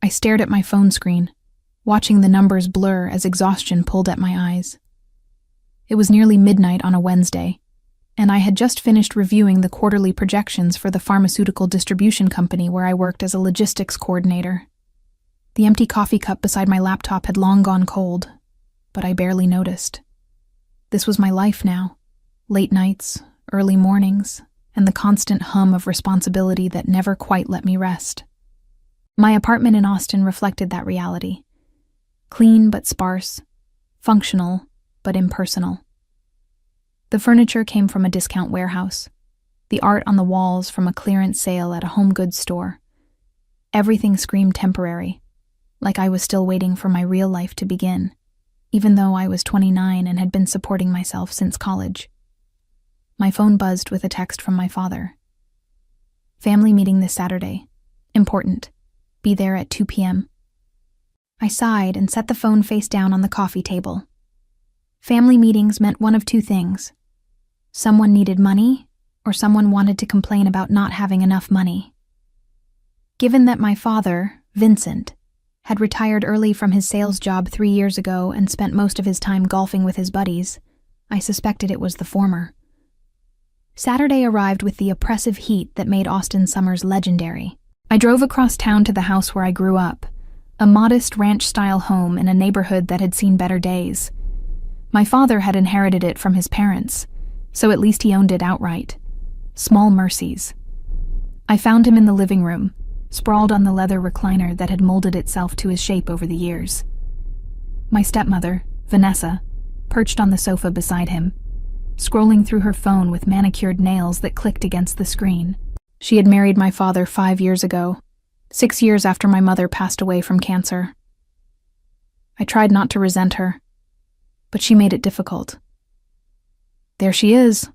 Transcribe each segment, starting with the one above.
I stared at my phone screen, watching the numbers blur as exhaustion pulled at my eyes. It was nearly midnight on a Wednesday, and I had just finished reviewing the quarterly projections for the pharmaceutical distribution company where I worked as a logistics coordinator. The empty coffee cup beside my laptop had long gone cold, but I barely noticed. This was my life now. Late nights, early mornings, and the constant hum of responsibility that never quite let me rest. My apartment in Austin reflected that reality. Clean but sparse, functional but impersonal. The furniture came from a discount warehouse, the art on the walls from a clearance sale at a home goods store. Everything screamed temporary, like I was still waiting for my real life to begin, even though I was 29 and had been supporting myself since college. My phone buzzed with a text from my father. Family meeting this Saturday. Important. Be there at 2 p.m. I sighed and set the phone face down on the coffee table. Family meetings meant one of two things. Someone needed money, or someone wanted to complain about not having enough money. Given that my father, Vincent, had retired early from his sales job 3 years ago and spent most of his time golfing with his buddies, I suspected it was the former. Saturday arrived with the oppressive heat that made Austin summers legendary. I drove across town to the house where I grew up, a modest ranch-style home in a neighborhood that had seen better days. My father had inherited it from his parents, so at least he owned it outright. Small mercies. I found him in the living room, sprawled on the leather recliner that had molded itself to his shape over the years. My stepmother, Vanessa, perched on the sofa beside him, scrolling through her phone with manicured nails that clicked against the screen. She had married my father 5 years ago, 6 years after my mother passed away from cancer. I tried not to resent her, but she made it difficult. "There she is,"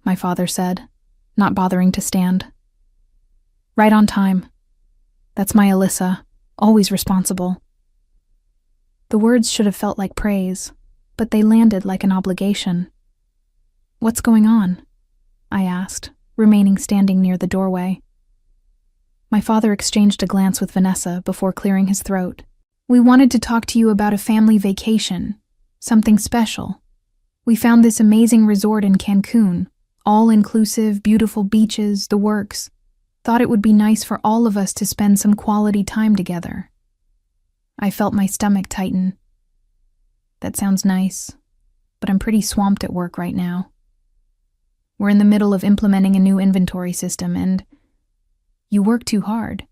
my father said, not bothering to stand. "Right on time. That's my Alyssa, always responsible." The words should have felt like praise, but they landed like an obligation. "What's going on?" I asked, remaining standing near the doorway. My father exchanged a glance with Vanessa before clearing his throat. "We wanted to talk to you about a family vacation, something special. We found this amazing resort in Cancun, all-inclusive, beautiful beaches, the works. Thought it would be nice for all of us to spend some quality time together." I felt my stomach tighten. "That sounds nice, but I'm pretty swamped at work right now. We're in the middle of implementing a new inventory system and—" "You work too hard,"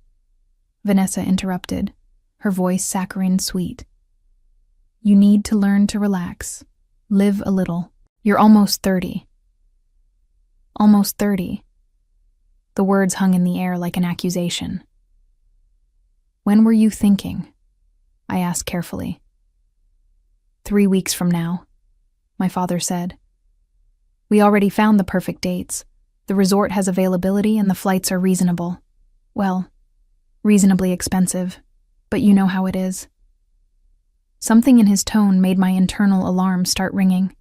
Vanessa interrupted, her voice saccharine sweet. "You need to learn to relax, live a little. You're almost 30. Almost 30. The words hung in the air like an accusation. "When were you thinking?" I asked carefully. 3 weeks from now," my father said. "We already found the perfect dates. The resort has availability and the flights are reasonable. Well, reasonably expensive, but you know how it is." Something in his tone made my internal alarm start ringing.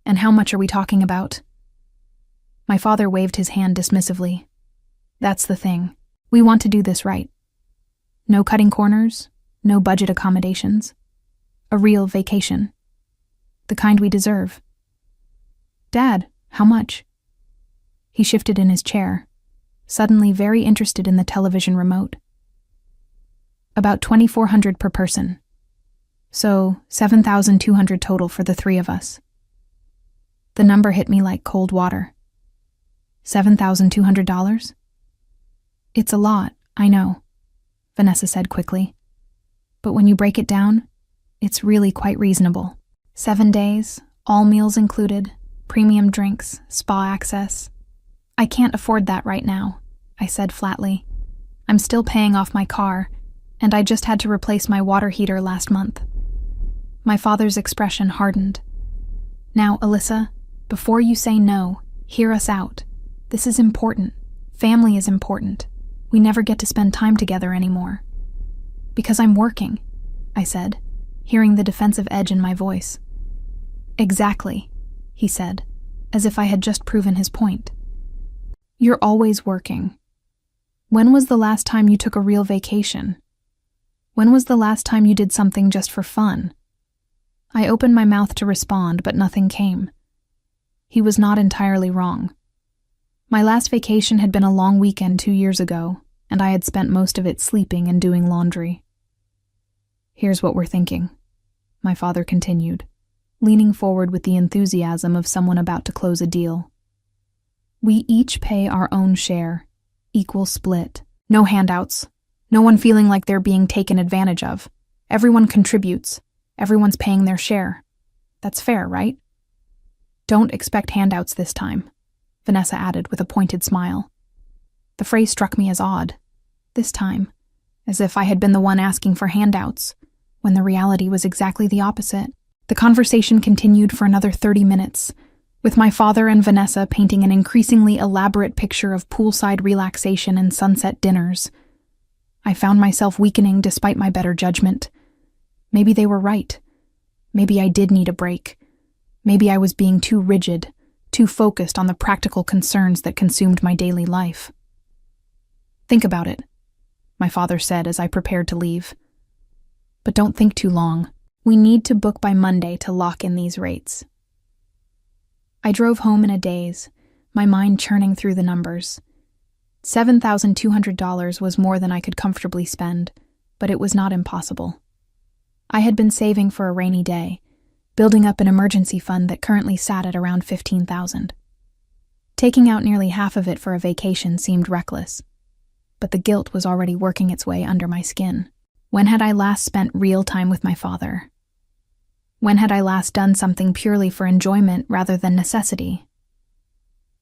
"And how much are we talking about?" My father waved his hand dismissively. "That's the thing. We want to do this right. No cutting corners, no budget accommodations. A real vacation. The kind we deserve." "Dad, how much?" He shifted in his chair, suddenly very interested in the television remote. "About $2,400 per person. So $7,200 total for the 3 of us." The number hit me like cold water. $7,200? "It's a lot, I know," Vanessa said quickly. "But when you break it down, it's really quite reasonable. 7 days, all meals included, premium drinks, spa access. I can't afford that right now," I said flatly. "I'm still paying off my car, and I just had to replace my water heater last month." My father's expression hardened. "Now, Alyssa, before you say no, hear us out. This is important. Family is important. We never get to spend time together anymore." "Because I'm working," I said, hearing the defensive edge in my voice. "Exactly," he said, as if I had just proven his point. "You're always working. When was the last time you took a real vacation? When was the last time you did something just for fun? I opened my mouth to respond, but nothing came. He was not entirely wrong. My last vacation had been a long weekend 2 years ago, and I had spent most of it sleeping and doing laundry. Here's what we're thinking, my father continued, leaning forward with the enthusiasm of someone about to close a deal. We each pay our own share, equal split. No handouts. No one feeling like they're being taken advantage of. Everyone contributes. Everyone's paying their share. That's fair, right? Don't expect handouts this time, Vanessa added with a pointed smile. The phrase struck me as odd. This time, as if I had been the one asking for handouts, when the reality was exactly the opposite. The conversation continued for another 30 minutes, with my father and Vanessa painting an increasingly elaborate picture of poolside relaxation and sunset dinners. I found myself weakening despite my better judgment. Maybe they were right. Maybe I did need a break. Maybe I was being too rigid, too focused on the practical concerns that consumed my daily life. Think about it, my father said as I prepared to leave. But don't think too long. We need to book by Monday to lock in these rates. I drove home in a daze, my mind churning through the numbers. $7,200 was more than I could comfortably spend, but it was not impossible. I had been saving for a rainy day, building up an emergency fund that currently sat at around $15,000. Taking out nearly half of it for a vacation seemed reckless, but the guilt was already working its way under my skin. When had I last spent real time with my father? When had I last done something purely for enjoyment rather than necessity?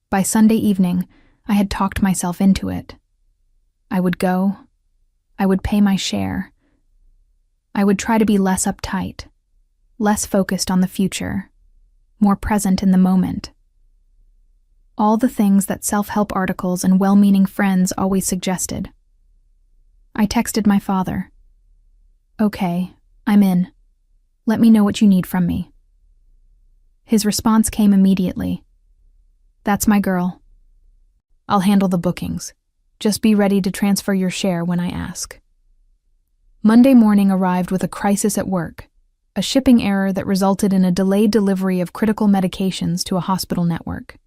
By Sunday evening, I had talked myself into it. I would go. I would pay my share. I would try to be less uptight, less focused on the future, more present in the moment. All the things that self-help articles and well-meaning friends always suggested. I texted my father. Okay, I'm in. Let me know what you need from me. His response came immediately. That's my girl. I'll handle the bookings. Just be ready to transfer your share when I ask. Monday morning arrived with a crisis at work, a shipping error that resulted in a delayed delivery of critical medications to a hospital network.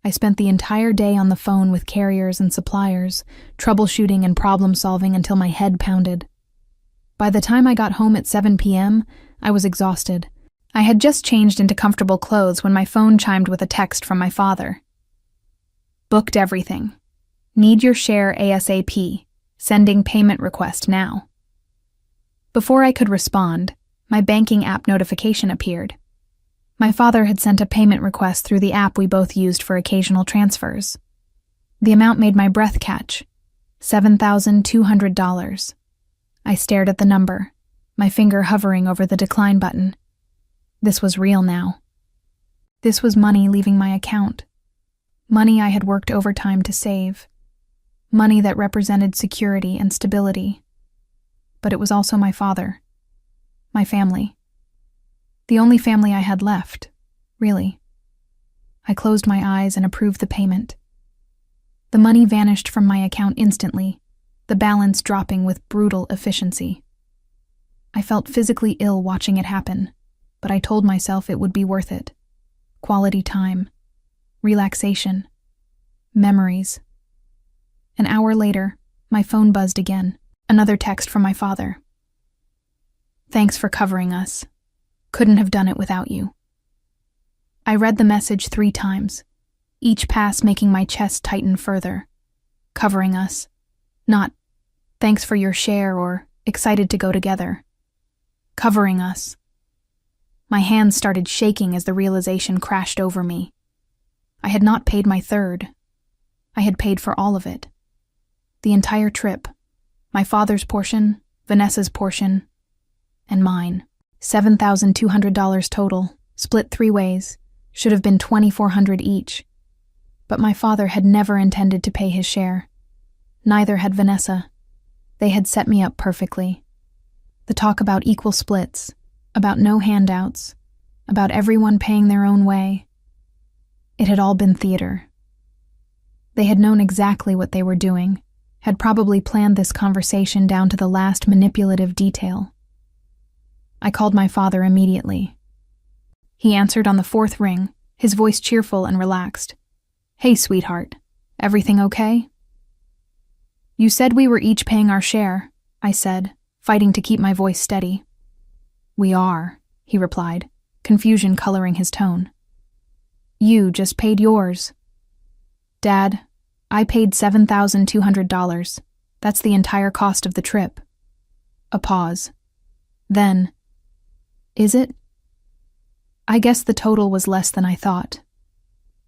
I spent the entire day on the phone with carriers and suppliers, troubleshooting and problem-solving until my head pounded. By the time I got home at 7 p.m., I was exhausted. I had just changed into comfortable clothes when my phone chimed with a text from my father. Booked everything. Need your share ASAP. Sending payment request now. Before I could respond, my banking app notification appeared. My father had sent a payment request through the app we both used for occasional transfers. The amount made my breath catch. $7,200. I stared at the number, my finger hovering over the decline button. This was real now. This was money leaving my account. Money I had worked overtime to save. Money that represented security and stability. But it was also my father. My family. The only family I had left, really. I closed my eyes and approved the payment. The money vanished from my account instantly, the balance dropping with brutal efficiency. I felt physically ill watching it happen, but I told myself it would be worth it. Quality time. Relaxation. Memories. An hour later, my phone buzzed again. Another text from my father. Thanks for covering us. Couldn't have done it without you. I read the message 3 times, each pass making my chest tighten further. Covering us. Not, thanks for your share or excited to go together. Covering us. My hands started shaking as the realization crashed over me. I had not paid my third. I had paid for all of it. The entire trip. My father's portion, Vanessa's portion, and mine. $7,200 total, split 3 ways, should have been $2,400 each. But my father had never intended to pay his share. Neither had Vanessa. They had set me up perfectly. The talk about equal splits, about no handouts, about everyone paying their own way. It had all been theater. They had known exactly what they were doing, had probably planned this conversation down to the last manipulative detail. I called my father immediately. He answered on the fourth ring, his voice cheerful and relaxed. "Hey, sweetheart. Everything okay?" "You said we were each paying our share," I said, fighting to keep my voice steady. "We are," he replied, confusion coloring his tone. "You just paid yours." "Dad, I paid $7,200. That's the entire cost of the trip." A pause. Then, "Is it?" "I guess the total was less than I thought."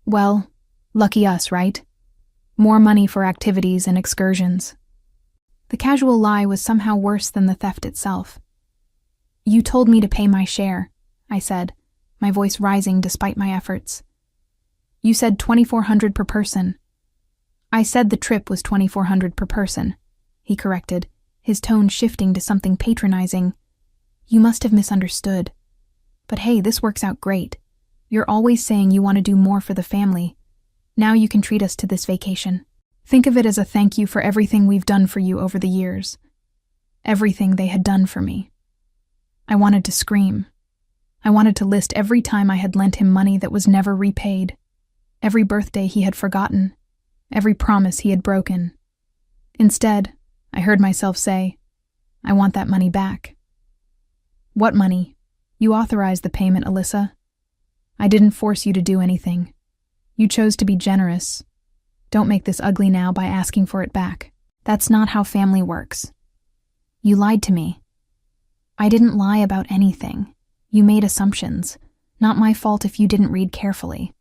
"Well, lucky us, right? More money for activities and excursions." The casual lie was somehow worse than the theft itself. "You told me to pay my share," I said, my voice rising despite my efforts. "You said $2,400 per person." "I said the trip was $2,400 per person," he corrected, his tone shifting to something patronizing. "You must have misunderstood. But hey, this works out great. You're always saying you want to do more for the family. Now you can treat us to this vacation. Think of it as a thank you for everything we've done for you over the years." Everything they had done for me. I wanted to scream. I wanted to list every time I had lent him money that was never repaid, every birthday he had forgotten, every promise he had broken. Instead, I heard myself say, "I want that money back." "What money? You authorized the payment, Alyssa. I didn't force you to do anything. You chose to be generous. Don't make this ugly now by asking for it back. That's not how family works. You lied to me." "I didn't lie about anything. You made assumptions. Not my fault if you didn't read carefully."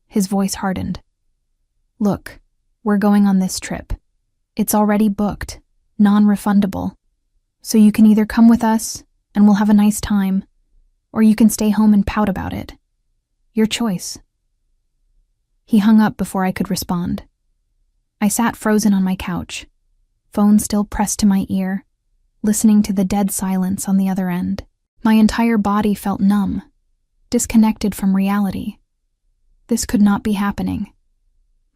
His voice hardened. "Look, we're going on this trip. It's already booked, non-refundable. So you can either come with us, and we'll have a nice time, or you can stay home and pout about it. Your choice." He hung up before I could respond. I sat frozen on my couch, phone still pressed to my ear, listening to the dead silence on the other end. My entire body felt numb, disconnected from reality. This could not be happening.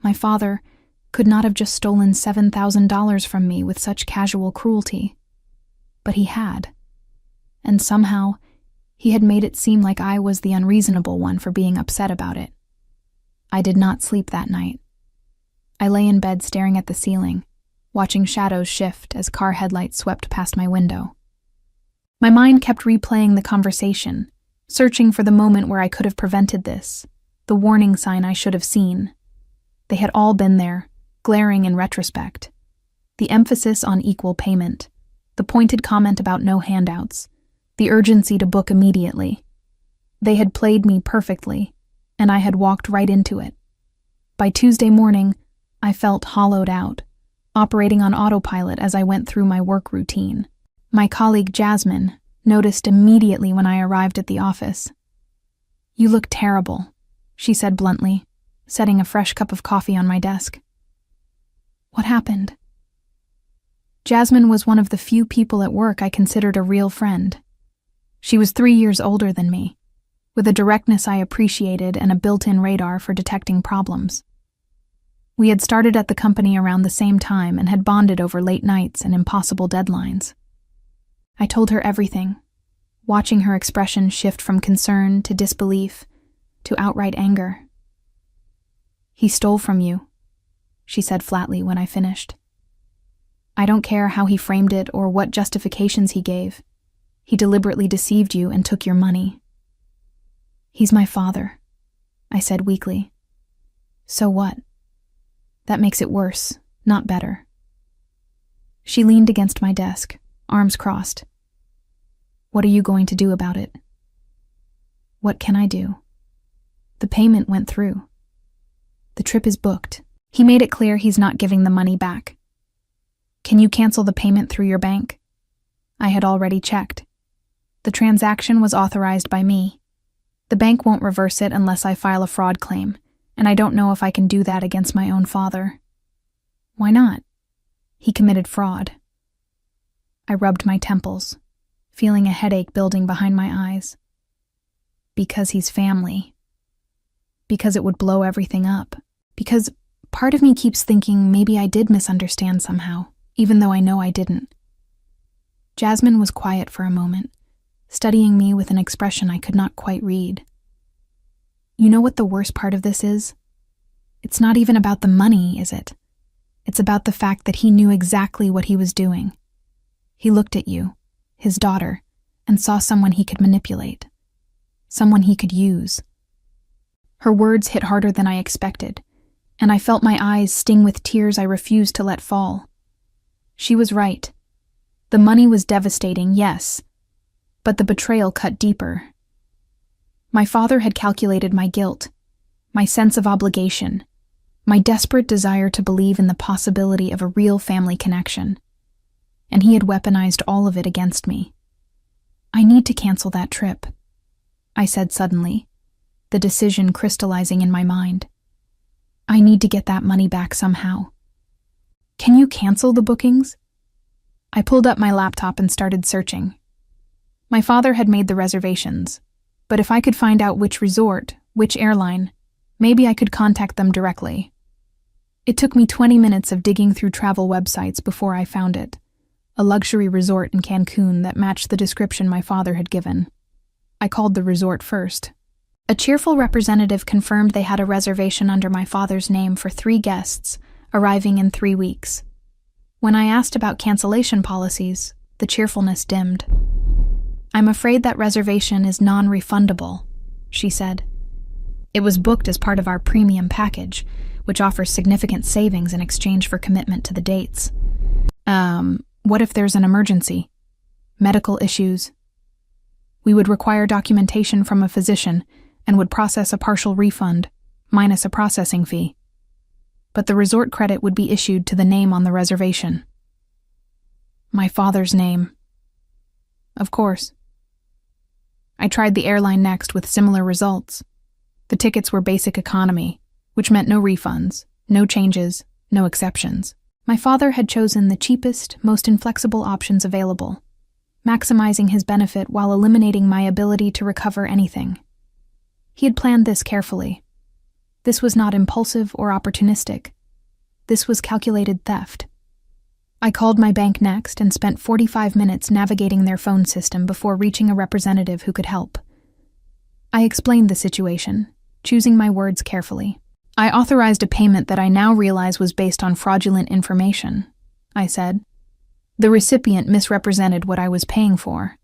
My father could not have just stolen $7,000 from me with such casual cruelty. But he had. And somehow, he had made it seem like I was the unreasonable one for being upset about it. I did not sleep that night. I lay in bed staring at the ceiling, watching shadows shift as car headlights swept past my window. My mind kept replaying the conversation, searching for the moment where I could have prevented this, the warning sign I should have seen. They had all been there, glaring in retrospect. The emphasis on equal payment, the pointed comment about no handouts, the urgency to book immediately. They had played me perfectly, and I had walked right into it. By Tuesday morning, I felt hollowed out, operating on autopilot as I went through my work routine. My colleague Jasmine noticed immediately when I arrived at the office. "You look terrible," she said bluntly, setting a fresh cup of coffee on my desk. "What happened?" Jasmine was one of the few people at work I considered a real friend. She was 3 years older than me, with a directness I appreciated and a built-in radar for detecting problems. We had started at the company around the same time and had bonded over late nights and impossible deadlines. I told her everything, watching her expression shift from concern to disbelief to outright anger. "He stole from you," she said flatly when I finished. "I don't care how he framed it or what justifications he gave. He deliberately deceived you and took your money." "He's my father," I said weakly. "So what? That makes it worse, not better." She leaned against my desk, arms crossed. "What are you going to do about it?" "What can I do? The payment went through. The trip is booked." He made it clear he's not giving the money back. "Can you cancel the payment through your bank?" I had already checked. The transaction was authorized by me. The bank won't reverse it unless I file a fraud claim, and I don't know if I can do that against my own father. "Why not?" "He committed fraud." I rubbed my temples, feeling a headache building behind my eyes. "Because he's family. Because it would blow everything up. Because part of me keeps thinking maybe I did misunderstand somehow, even though I know I didn't. Jasmine was quiet for a moment, studying me with an expression I could not quite read. You know what the worst part of this is? It's not even about the money, is it? It's about the fact that he knew exactly what he was doing. He looked at you, his daughter, and saw someone he could manipulate. Someone he could use. Her words hit harder than I expected, and I felt my eyes sting with tears I refused to let fall. She was right. The money was devastating, yes, but the betrayal cut deeper. My father had calculated my guilt, my sense of obligation, my desperate desire to believe in the possibility of a real family connection, and he had weaponized all of it against me. I need to cancel that trip, I said suddenly, the decision crystallizing in my mind. I need to get that money back somehow. Can you cancel the bookings? I pulled up my laptop and started searching. My father had made the reservations, but if I could find out which resort, which airline, maybe I could contact them directly. It took me 20 minutes of digging through travel websites before I found it, a luxury resort in Cancun that matched the description my father had given. I called the resort first. A cheerful representative confirmed they had a reservation under my father's name for 3 guests, arriving in 3 weeks. When I asked about cancellation policies, the cheerfulness dimmed. I'm afraid that reservation is non-refundable, she said. It was booked as part of our premium package, which offers significant savings in exchange for commitment to the dates. What if there's an emergency? Medical issues? We would require documentation from a physician and would process a partial refund, minus a processing fee. But the resort credit would be issued to the name on the reservation. My father's name. Of course. I tried the airline next with similar results. The tickets were basic economy, which meant no refunds, no changes, no exceptions. My father had chosen the cheapest, most inflexible options available, maximizing his benefit while eliminating my ability to recover anything. He had planned this carefully. This was not impulsive or opportunistic. This was calculated theft. I called my bank next and spent 45 minutes navigating their phone system before reaching a representative who could help. I explained the situation, choosing my words carefully. I authorized a payment that I now realize was based on fraudulent information, I said. The recipient misrepresented what I was paying for.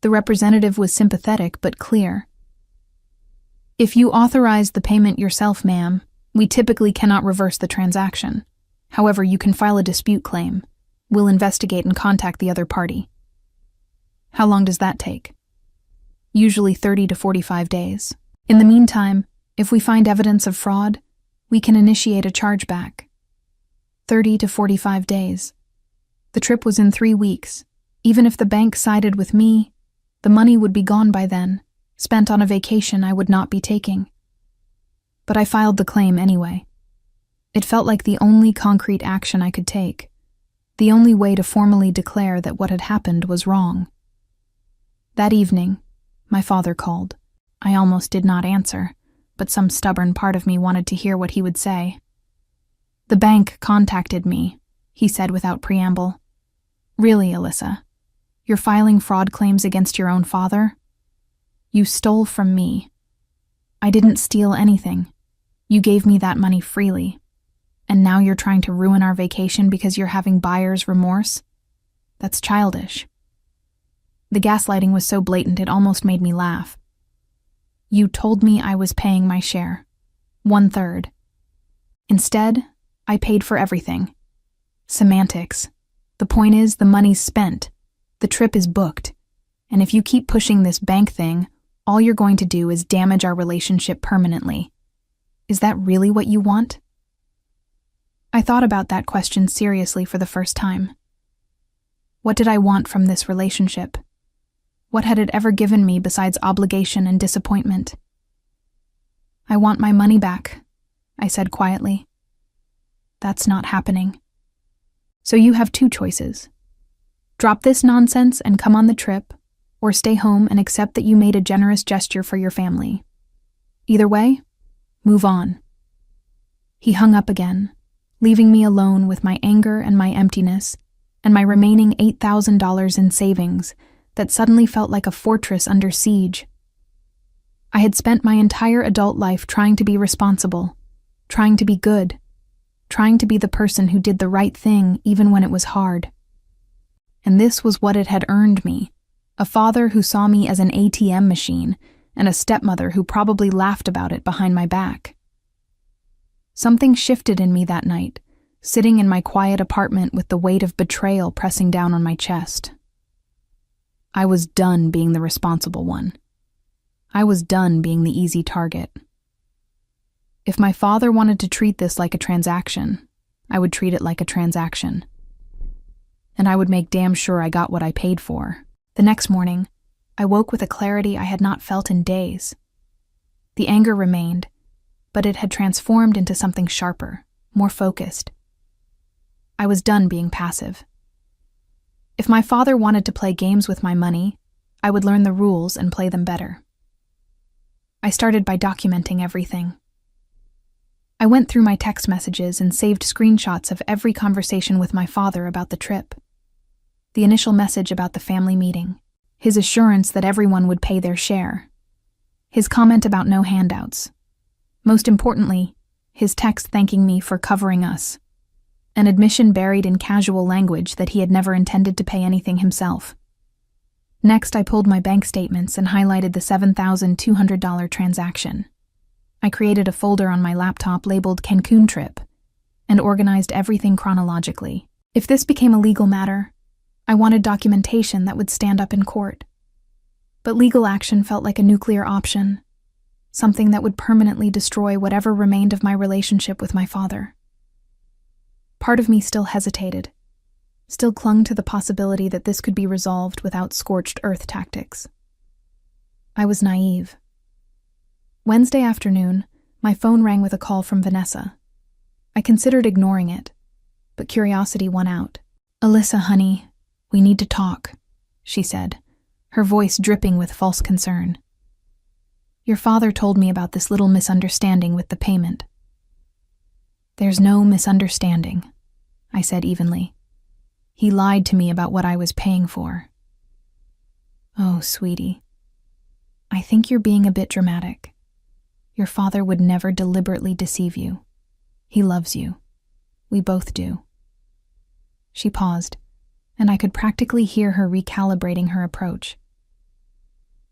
The representative was sympathetic but clear. If you authorize the payment yourself, ma'am, we typically cannot reverse the transaction. However, you can file a dispute claim. We'll investigate and contact the other party. How long does that take? Usually 30 to 45 days. In the meantime, if we find evidence of fraud, we can initiate a chargeback. 30 to 45 days. The trip was in 3 weeks. Even if the bank sided with me, the money would be gone by then, spent on a vacation I would not be taking. But I filed the claim anyway. It felt like the only concrete action I could take, the only way to formally declare that what had happened was wrong. That evening, my father called. I almost did not answer, but some stubborn part of me wanted to hear what he would say. The bank contacted me, he said without preamble. Really, Alyssa? You're filing fraud claims against your own father? You stole from me. I didn't steal anything. You gave me that money freely. And now you're trying to ruin our vacation because you're having buyer's remorse? That's childish. The gaslighting was so blatant it almost made me laugh. You told me I was paying my share. 1/3. Instead, I paid for everything. Semantics. The point is, the money's spent. The trip is booked. And if you keep pushing this bank thing, all you're going to do is damage our relationship permanently. Is that really what you want? I thought about that question seriously for the first time. What did I want from this relationship? What had it ever given me besides obligation and disappointment? I want my money back, I said quietly. That's not happening. So you have 2 choices. Drop this nonsense and come on the trip, or stay home and accept that you made a generous gesture for your family. Either way, move on. He hung up again, leaving me alone with my anger and my emptiness and my remaining $8,000 in savings that suddenly felt like a fortress under siege. I had spent my entire adult life trying to be responsible, trying to be good, trying to be the person who did the right thing even when it was hard. And this was what it had earned me, a father who saw me as an ATM machine and a stepmother who probably laughed about it behind my back. Something shifted in me that night, sitting in my quiet apartment with the weight of betrayal pressing down on my chest. I was done being the responsible one. I was done being the easy target. If my father wanted to treat this like a transaction, I would treat it like a transaction. And I would make damn sure I got what I paid for. The next morning, I woke with a clarity I had not felt in days. The anger remained, but it had transformed into something sharper, more focused. I was done being passive. If my father wanted to play games with my money, I would learn the rules and play them better. I started by documenting everything. I went through my text messages and saved screenshots of every conversation with my father about the trip. The initial message about the family meeting, his assurance that everyone would pay their share, his comment about no handouts. Most importantly, his text thanking me for covering us, an admission buried in casual language that he had never intended to pay anything himself. Next, I pulled my bank statements and highlighted the $7,200 transaction. I created a folder on my laptop labeled Cancun Trip and organized everything chronologically. If this became a legal matter, I wanted documentation that would stand up in court. But legal action felt like a nuclear option, something that would permanently destroy whatever remained of my relationship with my father. Part of me still hesitated, still clung to the possibility that this could be resolved without scorched earth tactics. I was naive. Wednesday afternoon, my phone rang with a call from Vanessa. I considered ignoring it, but curiosity won out. "Alyssa, honey, we need to talk," she said, her voice dripping with false concern. "Your father told me about this little misunderstanding with the payment." "There's no misunderstanding," I said evenly. "He lied to me about what I was paying for." "Oh, sweetie, I think you're being a bit dramatic. Your father would never deliberately deceive you. He loves you. We both do." She paused, and I could practically hear her recalibrating her approach.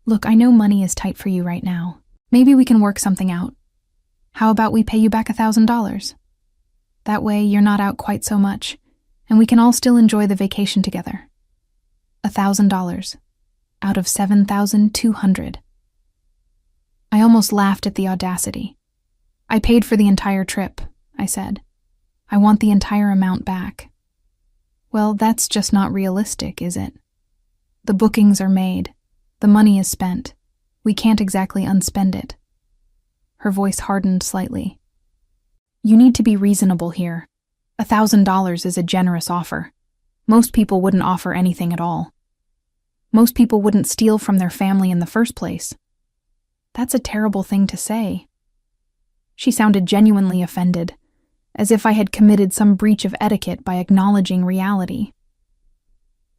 "Look, I know money is tight for you right now. Maybe we can work something out. How about we pay you back $1,000? That way you're not out quite so much, and we can all still enjoy the vacation together." $1,000 out of $7,200. I almost laughed at the audacity. "I paid for the entire trip," I said. "I want the entire amount back." "Well, that's just not realistic, is it? The bookings are made. The money is spent. We can't exactly unspend it." Her voice hardened slightly. "You need to be reasonable here. $1,000 is a generous offer. Most people wouldn't offer anything at all. Most people wouldn't steal from their family in the first place. That's a terrible thing to say." She sounded genuinely offended, as if I had committed some breach of etiquette by acknowledging reality.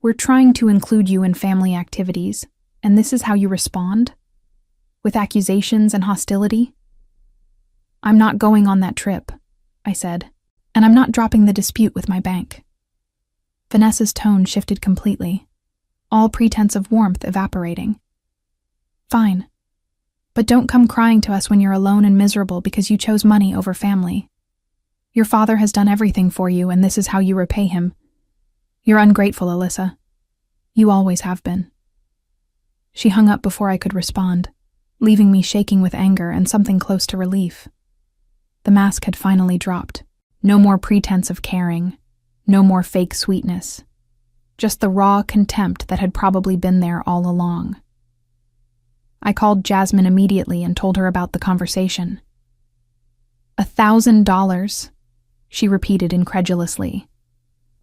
"We're trying to include you in family activities, and this is how you respond? With accusations and hostility?" "I'm not going on that trip," I said, "and I'm not dropping the dispute with my bank." Vanessa's tone shifted completely, all pretense of warmth evaporating. "Fine. But don't come crying to us when you're alone and miserable because you chose money over family. Your father has done everything for you, and this is how you repay him. You're ungrateful, Alyssa. You always have been." She hung up before I could respond, leaving me shaking with anger and something close to relief. The mask had finally dropped. No more pretense of caring, no more fake sweetness. Just the raw contempt that had probably been there all along. I called Jasmine immediately and told her about the conversation. $1,000, she repeated incredulously.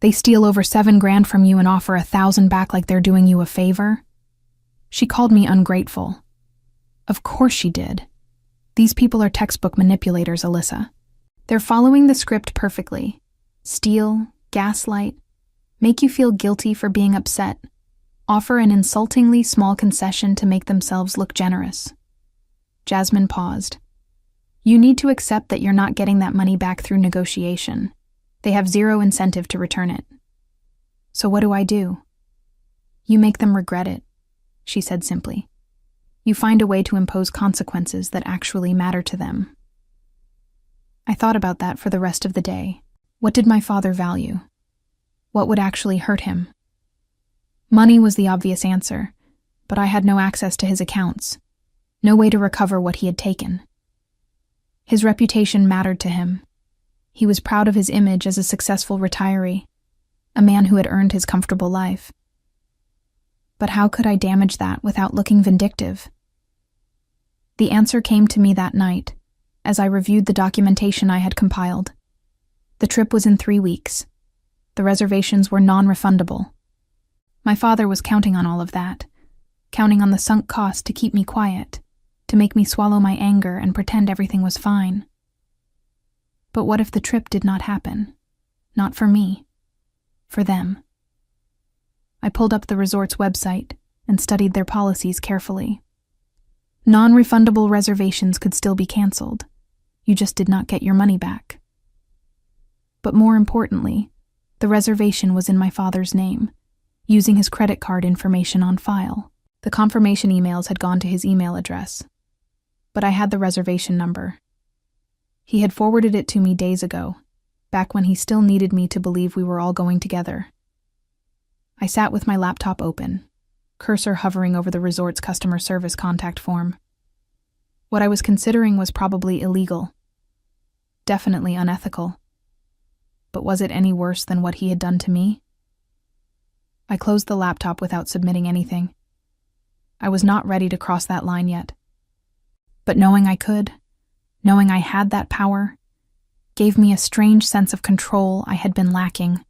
They steal over $7,000 from you and offer $1,000 back like they're doing you a favor? She called me ungrateful. Of course she did. These people are textbook manipulators, Alyssa. They're following the script perfectly. Steal, gaslight, make you feel guilty for being upset, offer an insultingly small concession to make themselves look generous. Jasmine paused. You need to accept that you're not getting that money back through negotiation. They have zero incentive to return it. So what do? You make them regret it, she said simply. You find a way to impose consequences that actually matter to them. I thought about that for the rest of the day. What did my father value? What would actually hurt him? Money was the obvious answer, but I had no access to his accounts, no way to recover what he had taken. His reputation mattered to him. He was proud of his image as a successful retiree, a man who had earned his comfortable life. But how could I damage that without looking vindictive? The answer came to me that night, as I reviewed the documentation I had compiled. The trip was in 3 weeks. The reservations were non-refundable. My father was counting on all of that, counting on the sunk cost to keep me quiet, to make me swallow my anger and pretend everything was fine. But what if the trip did not happen? Not for me. For them. I pulled up the resort's website and studied their policies carefully. Non-refundable reservations could still be canceled. You just did not get your money back. But more importantly, the reservation was in my father's name, using his credit card information on file. The confirmation emails had gone to his email address, but I had the reservation number. He had forwarded it to me days ago, back when he still needed me to believe we were all going together. I sat with my laptop open, cursor hovering over the resort's customer service contact form. What I was considering was probably illegal, definitely unethical. But was it any worse than what he had done to me? I closed the laptop without submitting anything. I was not ready to cross that line yet. But knowing I could, knowing I had that power, gave me a strange sense of control I had been lacking.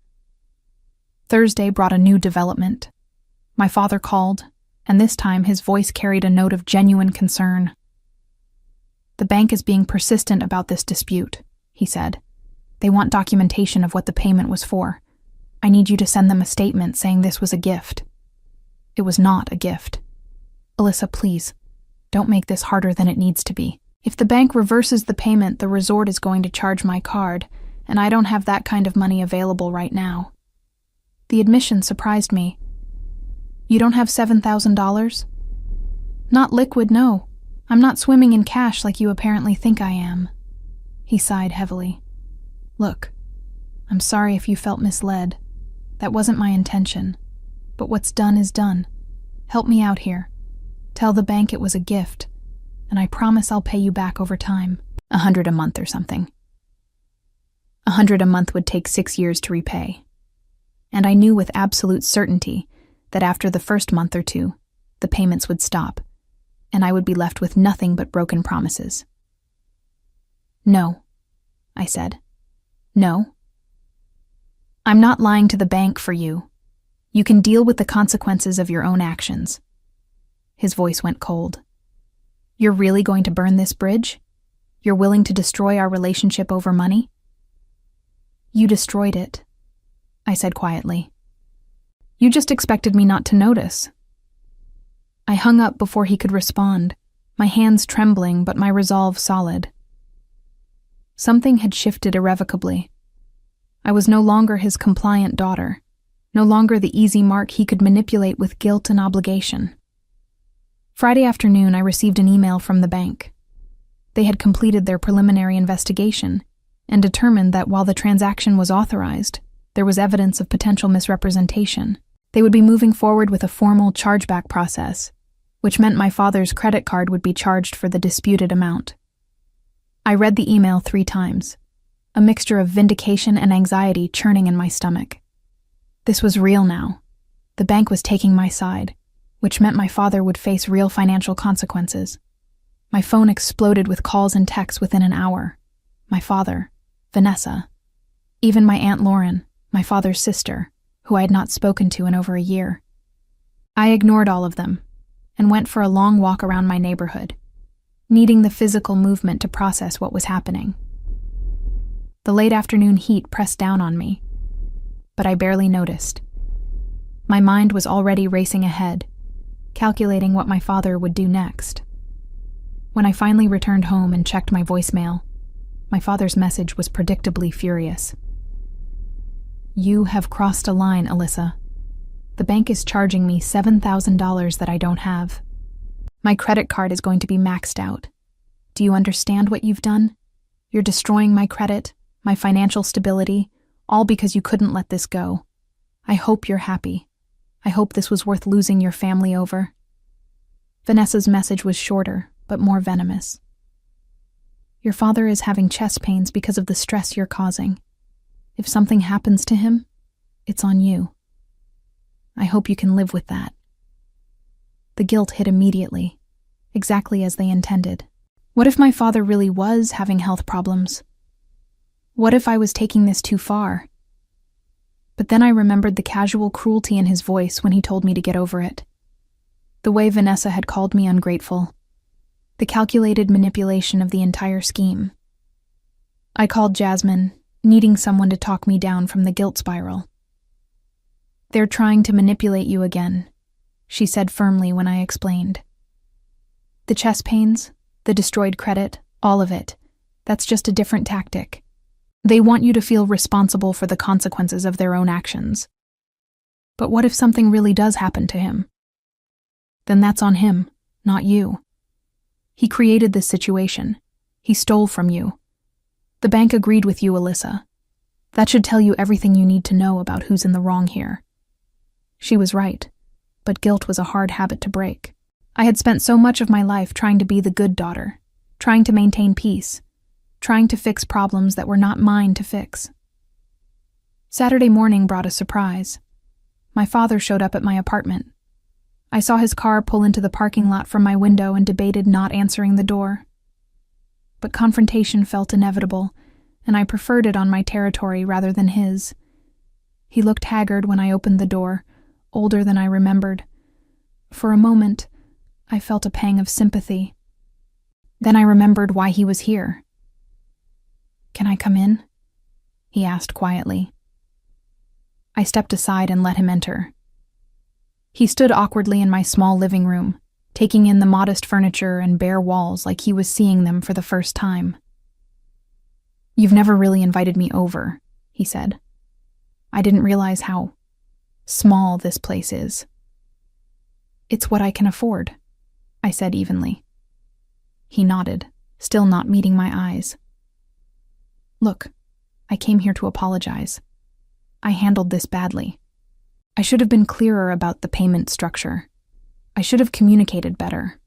Thursday brought a new development. My father called, and this time his voice carried a note of genuine concern. The bank is being persistent about this dispute, he said. They want documentation of what the payment was for. I need you to send them a statement saying this was a gift. It was not a gift. Alyssa, please, don't make this harder than it needs to be. If the bank reverses the payment, the resort is going to charge my card, and I don't have that kind of money available right now. The admission surprised me. You don't have $7,000? Not liquid, no. I'm not swimming in cash like you apparently think I am. He sighed heavily. Look, I'm sorry if you felt misled. That wasn't my intention. But what's done is done. Help me out here. Tell the bank it was a gift, and I promise I'll pay you back over time. $100 a month or something. $100 a month would take 6 years to repay. And I knew with absolute certainty that after the first month or two, the payments would stop, and I would be left with nothing but broken promises. No, I said. No. I'm not lying to the bank for you. You can deal with the consequences of your own actions. His voice went cold. You're really going to burn this bridge? You're willing to destroy our relationship over money? You destroyed it, I said quietly. You just expected me not to notice. I hung up before he could respond, my hands trembling but my resolve solid. Something had shifted irrevocably. I was no longer his compliant daughter, no longer the easy mark he could manipulate with guilt and obligation. Friday afternoon, I received an email from the bank. They had completed their preliminary investigation and determined that while the transaction was authorized, there was evidence of potential misrepresentation. They would be moving forward with a formal chargeback process, which meant my father's credit card would be charged for the disputed amount. I read the email 3 times, a mixture of vindication and anxiety churning in my stomach. This was real now. The bank was taking my side, which meant my father would face real financial consequences. My phone exploded with calls and texts within an hour. My father, Vanessa, even my Aunt Lauren, my father's sister, who I had not spoken to in over a year. I ignored all of them and went for a long walk around my neighborhood, needing the physical movement to process what was happening. The late afternoon heat pressed down on me, but I barely noticed. My mind was already racing ahead, calculating what my father would do next. When I finally returned home and checked my voicemail, my father's message was predictably furious. "You have crossed a line, Alyssa. The bank is charging me $7,000 that I don't have. My credit card is going to be maxed out. Do you understand what you've done? You're destroying my credit, my financial stability, all because you couldn't let this go. I hope you're happy. I hope this was worth losing your family over." Vanessa's message was shorter, but more venomous. "Your father is having chest pains because of the stress you're causing. If something happens to him, it's on you. I hope you can live with that." The guilt hit immediately, exactly as they intended. What if my father really was having health problems? What if I was taking this too far? But then I remembered the casual cruelty in his voice when he told me to get over it. The way Vanessa had called me ungrateful. The calculated manipulation of the entire scheme. I called Jasmine, needing someone to talk me down from the guilt spiral. "They're trying to manipulate you again," she said firmly when I explained. "The chest pains, the destroyed credit, all of it, that's just a different tactic. They want you to feel responsible for the consequences of their own actions. But what if something really does happen to him? Then that's on him, not you. He created this situation. He stole from you. The bank agreed with you, Alyssa. That should tell you everything you need to know about who's in the wrong here." She was right, but guilt was a hard habit to break. I had spent so much of my life trying to be the good daughter, trying to maintain peace, trying to fix problems that were not mine to fix. Saturday morning brought a surprise. My father showed up at my apartment. I saw his car pull into the parking lot from my window and debated not answering the door. But confrontation felt inevitable, and I preferred it on my territory rather than his. He looked haggard when I opened the door, older than I remembered. For a moment, I felt a pang of sympathy. Then I remembered why he was here. "Can I come in?" he asked quietly. I stepped aside and let him enter. He stood awkwardly in my small living room, taking in the modest furniture and bare walls like he was seeing them for the first time. "You've never really invited me over," he said. "I didn't realize how small this place is." "It's what I can afford," I said evenly. He nodded, still not meeting my eyes. "Look, I came here to apologize. I handled this badly. I should have been clearer about the payment structure. I should have communicated better."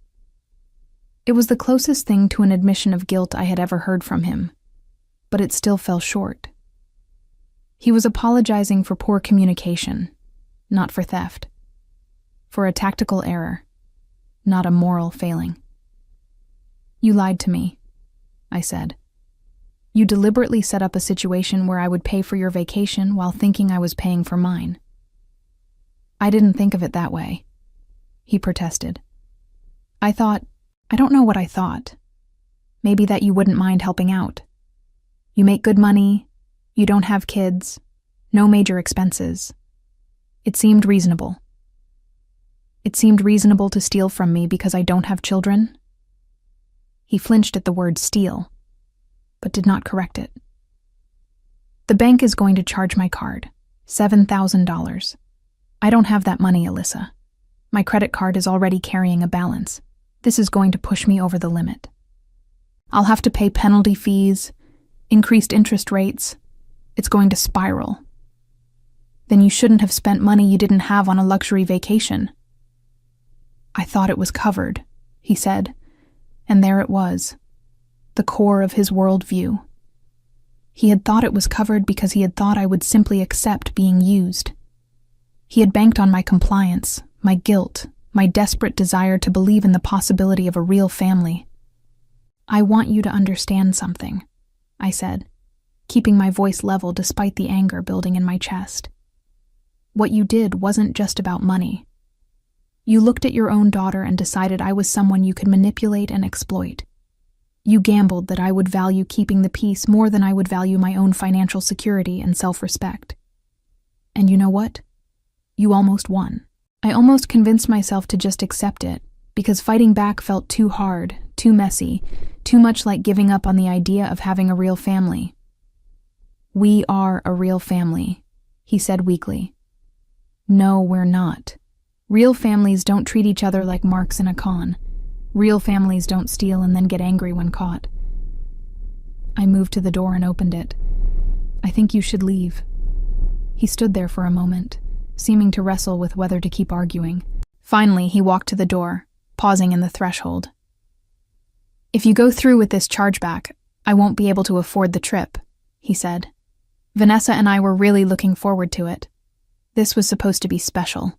It was the closest thing to an admission of guilt I had ever heard from him, but it still fell short. He was apologizing for poor communication, not for theft. For a tactical error, not a moral failing. "You lied to me," I said. "You deliberately set up a situation where I would pay for your vacation while thinking I was paying for mine." "I didn't think of it that way," he protested. I don't know what I thought. Maybe that you wouldn't mind helping out. You make good money, you don't have kids, no major expenses. It seemed reasonable. It seemed reasonable to steal from me because I don't have children. He flinched at the word steal, but did not correct it. "The bank is going to charge my card, $7,000. I don't have that money, Alyssa. My credit card is already carrying a balance. This is going to push me over the limit. I'll have to pay penalty fees, increased interest rates. It's going to spiral. Then you shouldn't have spent money you didn't have on a luxury vacation." "I thought it was covered," he said, and there it was, the core of his worldview. He had thought it was covered because he had thought I would simply accept being used. He had banked on my compliance, my guilt, my desperate desire to believe in the possibility of a real family. "I want you to understand something," I said, keeping my voice level despite the anger building in my chest. "What you did wasn't just about money. You looked at your own daughter and decided I was someone you could manipulate and exploit. You gambled that I would value keeping the peace more than I would value my own financial security and self-respect. And you know what? You almost won. I almost convinced myself to just accept it, because fighting back felt too hard, too messy, too much like giving up on the idea of having a real family. "We are a real family," he said weakly. "No, we're not. Real families don't treat each other like marks in a con. Real families don't steal and then get angry when caught." I moved to the door and opened it. "I think you should leave." He stood there for a moment, seeming to wrestle with whether to keep arguing. Finally, he walked to the door, pausing in the threshold. "If you go through with this chargeback, I won't be able to afford the trip," he said. "Vanessa and I were really looking forward to it. This was supposed to be special."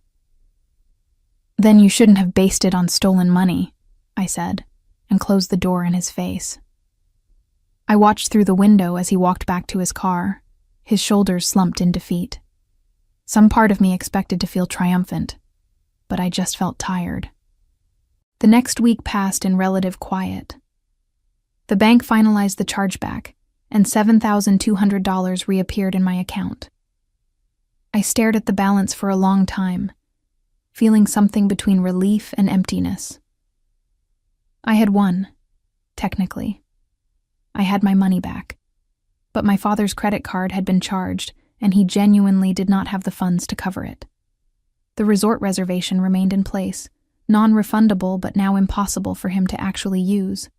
"Then you shouldn't have based it on stolen money," I said, and closed the door in his face. I watched through the window as he walked back to his car, his shoulders slumped in defeat. Some part of me expected to feel triumphant, but I just felt tired. The next week passed in relative quiet. The bank finalized the chargeback, and $7,200 reappeared in my account. I stared at the balance for a long time, feeling something between relief and emptiness. I had won, technically. I had my money back, but my father's credit card had been charged, and he genuinely did not have the funds to cover it. The resort reservation remained in place, non-refundable but now impossible for him to actually use.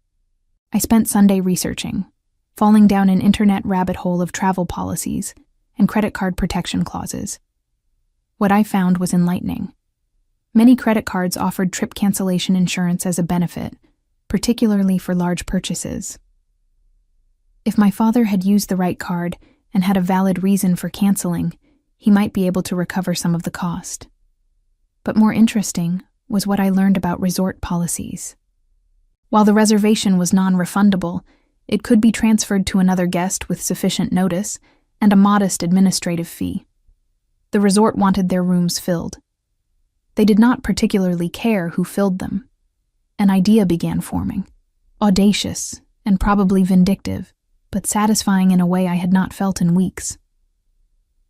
I spent Sunday researching, falling down an internet rabbit hole of travel policies and credit card protection clauses. What I found was enlightening. Many credit cards offered trip cancellation insurance as a benefit, particularly for large purchases. If my father had used the right card and had a valid reason for canceling, he might be able to recover some of the cost. But more interesting was what I learned about resort policies. While the reservation was non-refundable, it could be transferred to another guest with sufficient notice and a modest administrative fee. The resort wanted their rooms filled. They did not particularly care who filled them. An idea began forming, audacious and probably vindictive, but satisfying in a way I had not felt in weeks.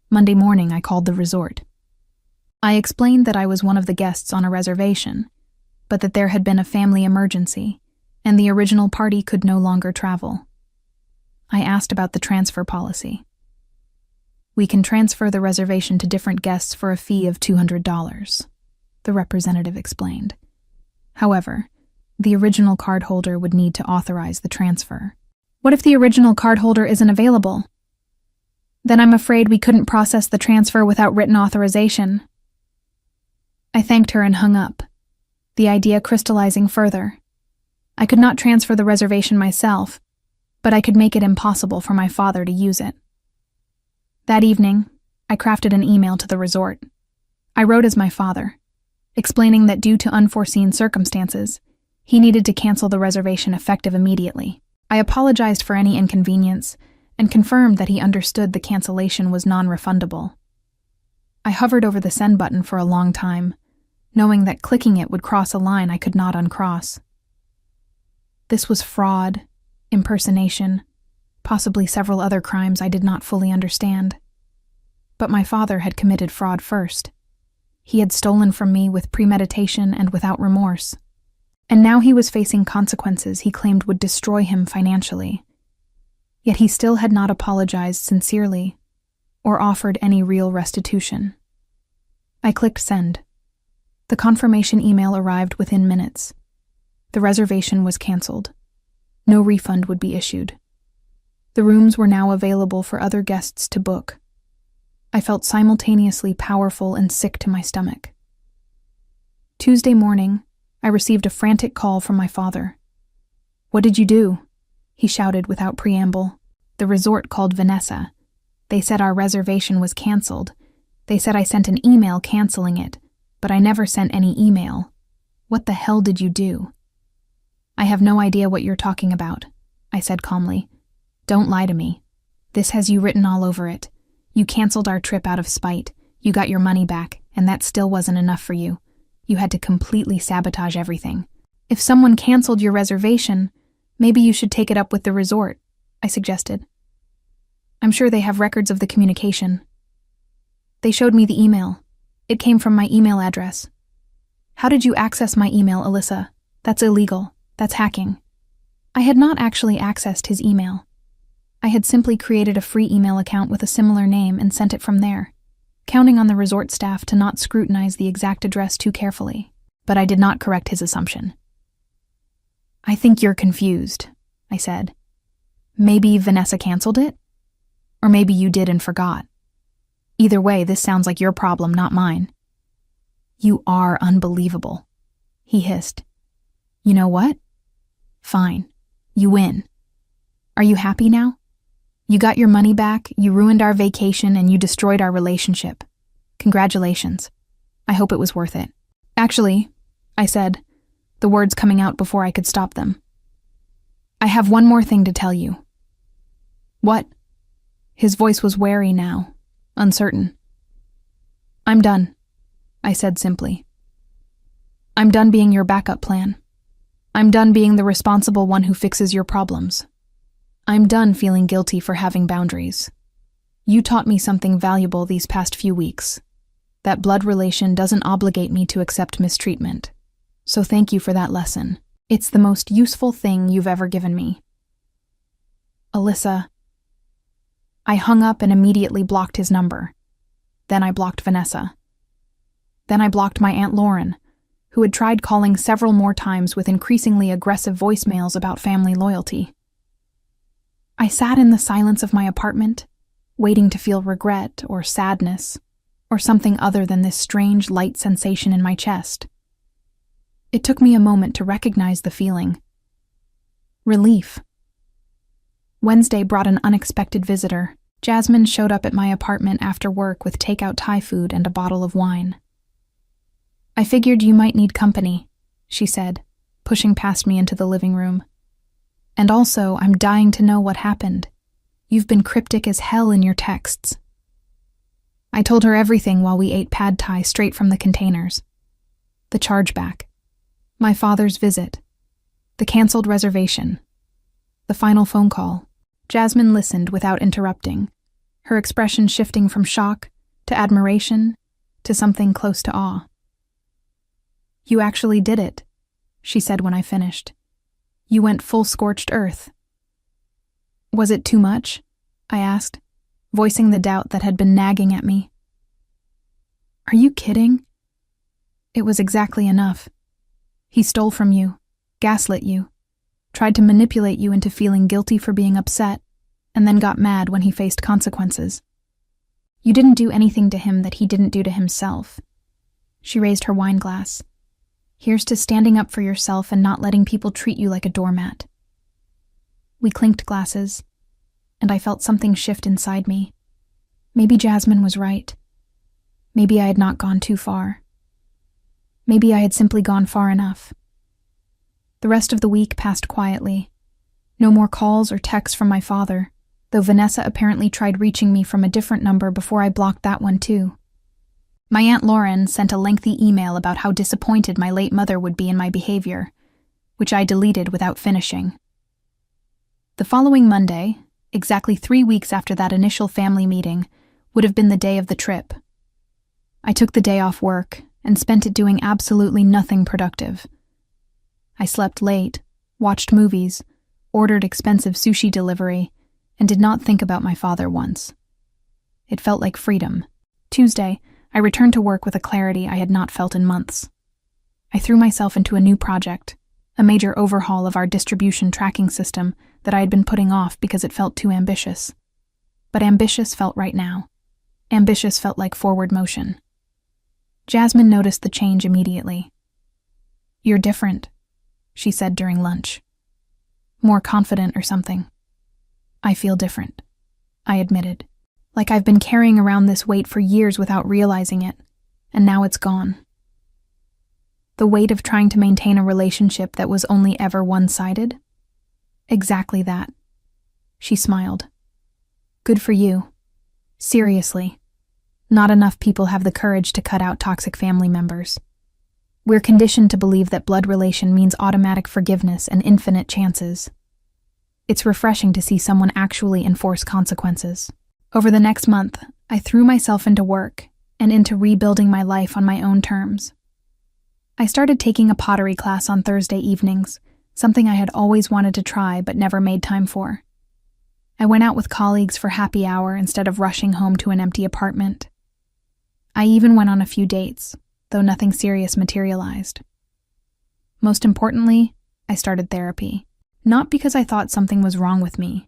Monday morning, I called the resort. I explained that I was one of the guests on a reservation, but that there had been a family emergency, and the original party could no longer travel. I asked about the transfer policy. "We can transfer the reservation to different guests for a fee of $200, the representative explained. However, the original cardholder would need to authorize the transfer. "What if the original cardholder isn't available?" "Then I'm afraid we couldn't process the transfer without written authorization." I thanked her and hung up, the idea crystallizing further. I could not transfer the reservation myself, but I could make it impossible for my father to use it. That evening, I crafted an email to the resort. I wrote as my father, explaining that due to unforeseen circumstances, he needed to cancel the reservation effective immediately. I apologized for any inconvenience and confirmed that he understood the cancellation was non-refundable. I hovered over the send button for a long time, knowing that clicking it would cross a line I could not uncross. This was fraud, impersonation, possibly several other crimes I did not fully understand. But my father had committed fraud first. He had stolen from me with premeditation and without remorse. And now he was facing consequences he claimed would destroy him financially. Yet he still had not apologized sincerely or offered any real restitution. I clicked send. The confirmation email arrived within minutes. The reservation was canceled. No refund would be issued. The rooms were now available for other guests to book. I felt simultaneously powerful and sick to my stomach. Tuesday morning, I received a frantic call from my father. "What did you do?" he shouted without preamble. "The resort called Vanessa. They said our reservation was canceled. They said I sent an email canceling it, but I never sent any email. What the hell did you do?" "I have no idea what you're talking about," I said calmly. "Don't lie to me. This has you written all over it. You canceled our trip out of spite. You got your money back, and that still wasn't enough for you. You had to completely sabotage everything. If someone canceled your reservation, Maybe you should take it up with the resort, I suggested. I'm sure they have records of the communication. They showed me the email. It came from my email address. How did you access my email, Alyssa? That's illegal. That's hacking. I had not actually accessed his email. I had simply created a free email account with a similar name and sent it from there, counting on the resort staff to not scrutinize the exact address too carefully. But I did not correct his assumption. I think you're confused, I said. Maybe Vanessa canceled it? Or maybe you did and forgot. Either way, this sounds like your problem, not mine. You are unbelievable, he hissed. You know what? Fine. You win. Are you happy now? You got your money back, you ruined our vacation, and you destroyed our relationship. Congratulations. I hope it was worth it. Actually, I said, the words coming out before I could stop them. I have one more thing to tell you. What? His voice was wary now, uncertain. I'm done, I said simply. I'm done being your backup plan. I'm done being the responsible one who fixes your problems. I'm done feeling guilty for having boundaries. You taught me something valuable these past few weeks. That blood relation doesn't obligate me to accept mistreatment. So thank you for that lesson. It's the most useful thing you've ever given me. Alyssa. I hung up and immediately blocked his number. Then I blocked Vanessa. Then I blocked my Aunt Lauren, who had tried calling several more times with increasingly aggressive voicemails about family loyalty. I sat in the silence of my apartment, waiting to feel regret or sadness, or something other than this strange light sensation in my chest. It took me a moment to recognize the feeling. Relief. Wednesday brought an unexpected visitor. Jasmine showed up at my apartment after work with takeout Thai food and a bottle of wine. I figured you might need company, she said, pushing past me into the living room. And also, I'm dying to know what happened. You've been cryptic as hell in your texts. I told her everything while we ate pad thai straight from the containers. The chargeback. My father's visit. The canceled reservation. The final phone call. Jasmine listened without interrupting, her expression shifting from shock to admiration to something close to awe. You actually did it, she said when I finished. You went full scorched earth. Was it too much? I asked, voicing the doubt that had been nagging at me. Are you kidding? It was exactly enough. He stole from you, gaslit you, tried to manipulate you into feeling guilty for being upset, and then got mad when he faced consequences. You didn't do anything to him that he didn't do to himself. She raised her wine glass. Here's to standing up for yourself and not letting people treat you like a doormat. We clinked glasses, and I felt something shift inside me. Maybe Jasmine was right. Maybe I had not gone too far. Maybe I had simply gone far enough. The rest of the week passed quietly. No more calls or texts from my father, though Vanessa apparently tried reaching me from a different number before I blocked that one too. My Aunt Lauren sent a lengthy email about how disappointed my late mother would be in my behavior, which I deleted without finishing. The following Monday, exactly 3 weeks after that initial family meeting, would have been the day of the trip. I took the day off work and spent it doing absolutely nothing productive. I slept late, watched movies, ordered expensive sushi delivery, and did not think about my father once. It felt like freedom. Tuesday, I returned to work with a clarity I had not felt in months. I threw myself into a new project, a major overhaul of our distribution tracking system that I had been putting off because it felt too ambitious. But ambitious felt right now. Ambitious felt like forward motion. Jasmine noticed the change immediately. You're different, she said during lunch. More confident or something. I feel different, I admitted. Like I've been carrying around this weight for years without realizing it, and now it's gone. The weight of trying to maintain a relationship that was only ever one-sided? Exactly that. She smiled. Good for you. Seriously. Not enough people have the courage to cut out toxic family members. We're conditioned to believe that blood relation means automatic forgiveness and infinite chances, It's refreshing to see someone actually enforce consequences. Over the next month, I threw myself into work and into rebuilding my life on my own terms. I started taking a pottery class on Thursday evenings, something I had always wanted to try but never made time for. I went out with colleagues for happy hour instead of rushing home to an empty apartment. I even went on a few dates, though nothing serious materialized. Most importantly, I started therapy. Not because I thought something was wrong with me,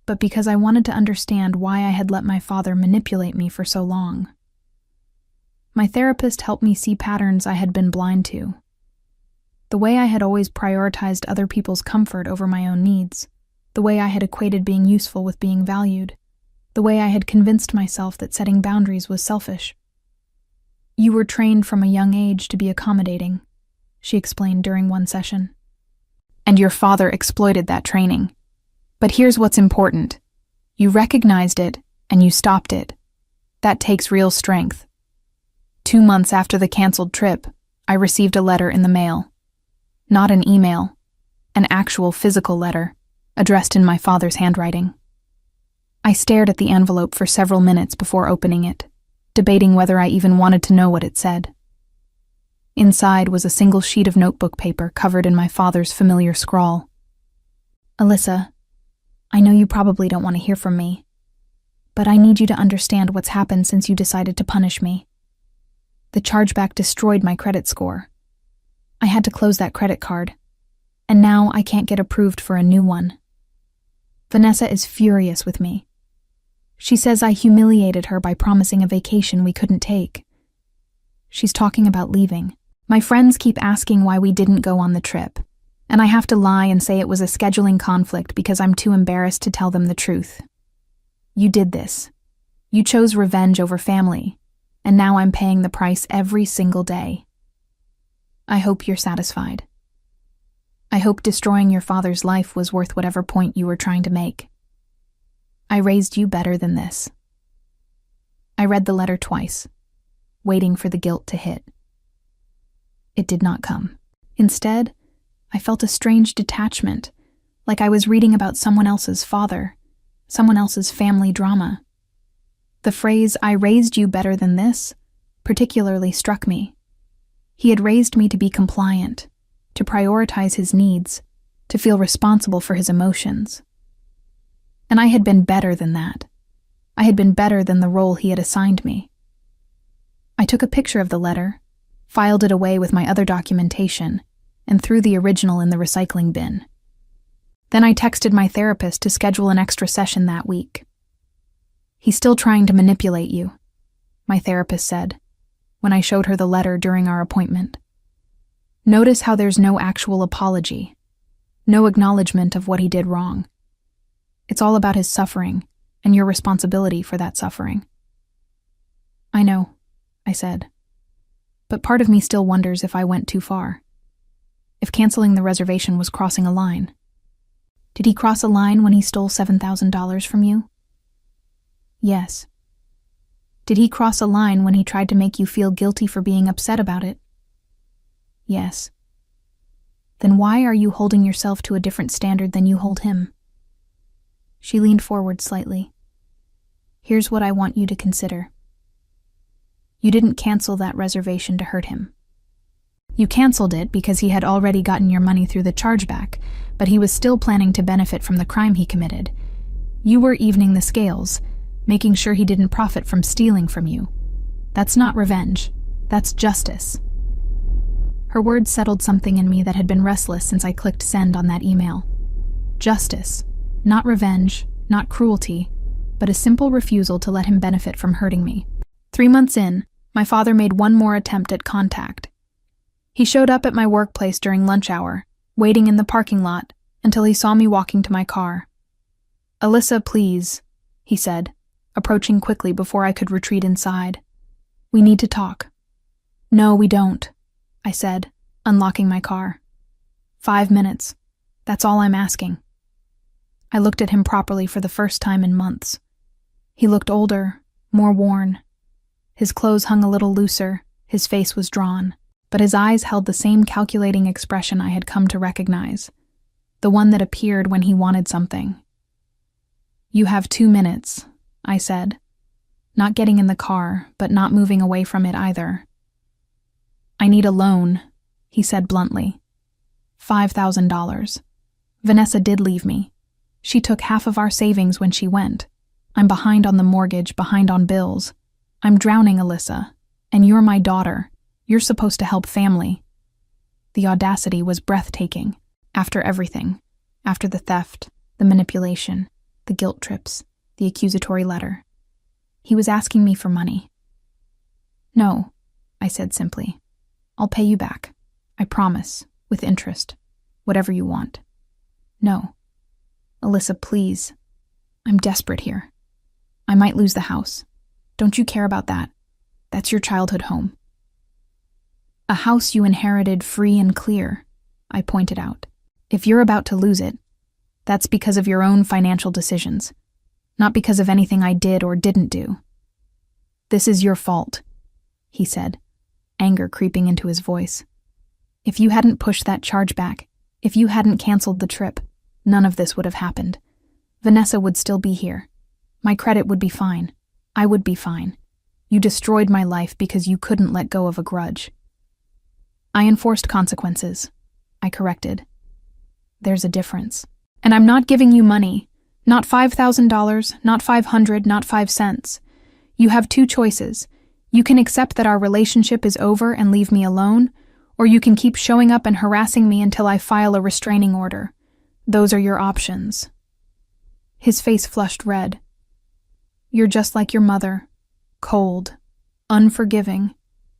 but because I wanted to understand why I had let my father manipulate me for so long. My therapist helped me see patterns I had been blind to. The way I had always prioritized other people's comfort over my own needs, the way I had equated being useful with being valued, the way I had convinced myself that setting boundaries was selfish. "You were trained from a young age to be accommodating," she explained during one session. "And your father exploited that training. But here's what's important. You recognized it, and you stopped it. That takes real strength." 2 months after the canceled trip, I received a letter in the mail. Not an email, an actual physical letter, addressed in my father's handwriting. I stared at the envelope for several minutes before opening it, debating whether I even wanted to know what it said. Inside was a single sheet of notebook paper covered in my father's familiar scrawl. "Alyssa, I know you probably don't want to hear from me, but I need you to understand what's happened since you decided to punish me. The chargeback destroyed my credit score. I had to close that credit card, and now I can't get approved for a new one. Vanessa is furious with me. She says I humiliated her by promising a vacation we couldn't take. She's talking about leaving. My friends keep asking why we didn't go on the trip, and I have to lie and say it was a scheduling conflict because I'm too embarrassed to tell them the truth. You did this. You chose revenge over family, and now I'm paying the price every single day. I hope you're satisfied. I hope destroying your father's life was worth whatever point you were trying to make. I raised you better than this." I read the letter twice, waiting for the guilt to hit. It did not come. Instead, I felt a strange detachment, like I was reading about someone else's father, someone else's family drama. The phrase, "I raised you better than this," particularly struck me. He had raised me to be compliant, to prioritize his needs, to feel responsible for his emotions. And I had been better than that. I had been better than the role he had assigned me. I took a picture of the letter, filed it away with my other documentation, and threw the original in the recycling bin. Then I texted my therapist to schedule an extra session that week. "He's still trying to manipulate you," my therapist said, when I showed her the letter during our appointment. "Notice how there's no actual apology, no acknowledgement of what he did wrong. It's all about his suffering and your responsibility for that suffering." "I know," I said, "but part of me still wonders if I went too far. If canceling the reservation was crossing a line. Did he cross a line when he stole $7,000 from you?" "Yes." "Did he cross a line when he tried to make you feel guilty for being upset about it?" "Yes." "Then why are you holding yourself to a different standard than you hold him?" She leaned forward slightly. "Here's what I want you to consider. You didn't cancel that reservation to hurt him. You canceled it because he had already gotten your money through the chargeback, but he was still planning to benefit from the crime he committed. You were evening the scales, making sure he didn't profit from stealing from you. That's not revenge. That's justice." Her words settled something in me that had been restless since I clicked send on that email. Justice. Not revenge, not cruelty, but a simple refusal to let him benefit from hurting me. 3 months in, my father made one more attempt at contact. He showed up at my workplace during lunch hour, waiting in the parking lot until he saw me walking to my car. "Alyssa, please," he said, approaching quickly before I could retreat inside. "We need to talk." "No, we don't," I said, unlocking my car. 5 minutes. That's all I'm asking." I looked at him properly for the first time in months. He looked older, more worn. His clothes hung a little looser, his face was drawn, but his eyes held the same calculating expression I had come to recognize. the one that appeared when he wanted something. "You have 2 minutes," I said, not getting in the car, but not moving away from it either. "I need a loan," he said bluntly. $5,000. Vanessa did leave me. She took half of our savings when she went. I'm behind on the mortgage, behind on bills. I'm drowning, Alyssa. And you're my daughter. You're supposed to help family." The audacity was breathtaking. After everything. After the theft, the manipulation, the guilt trips, the accusatory letter. He was asking me for money. "No," I said simply. "I'll pay you back. I promise, with interest. Whatever you want." "No. Alyssa, please. I'm desperate here. I might lose the house. Don't you care about that? That's your childhood home." "A house you inherited free and clear," I pointed out. "If you're about to lose it, that's because of your own financial decisions, not because of anything I did or didn't do." "This is your fault," he said, anger creeping into his voice. "If you hadn't pushed that charge back, if you hadn't canceled the trip, none of this would have happened. Vanessa would still be here. My credit would be fine. I would be fine. You destroyed my life because you couldn't let go of a grudge." "I enforced consequences," I corrected. "There's a difference. And I'm not giving you money. Not $5,000, not $500, not 5 cents. You have 2 choices. You can accept that our relationship is over and leave me alone, or you can keep showing up and harassing me until I file a restraining order. Those are your options." His face flushed red. "You're just like your mother. Cold. Unforgiving.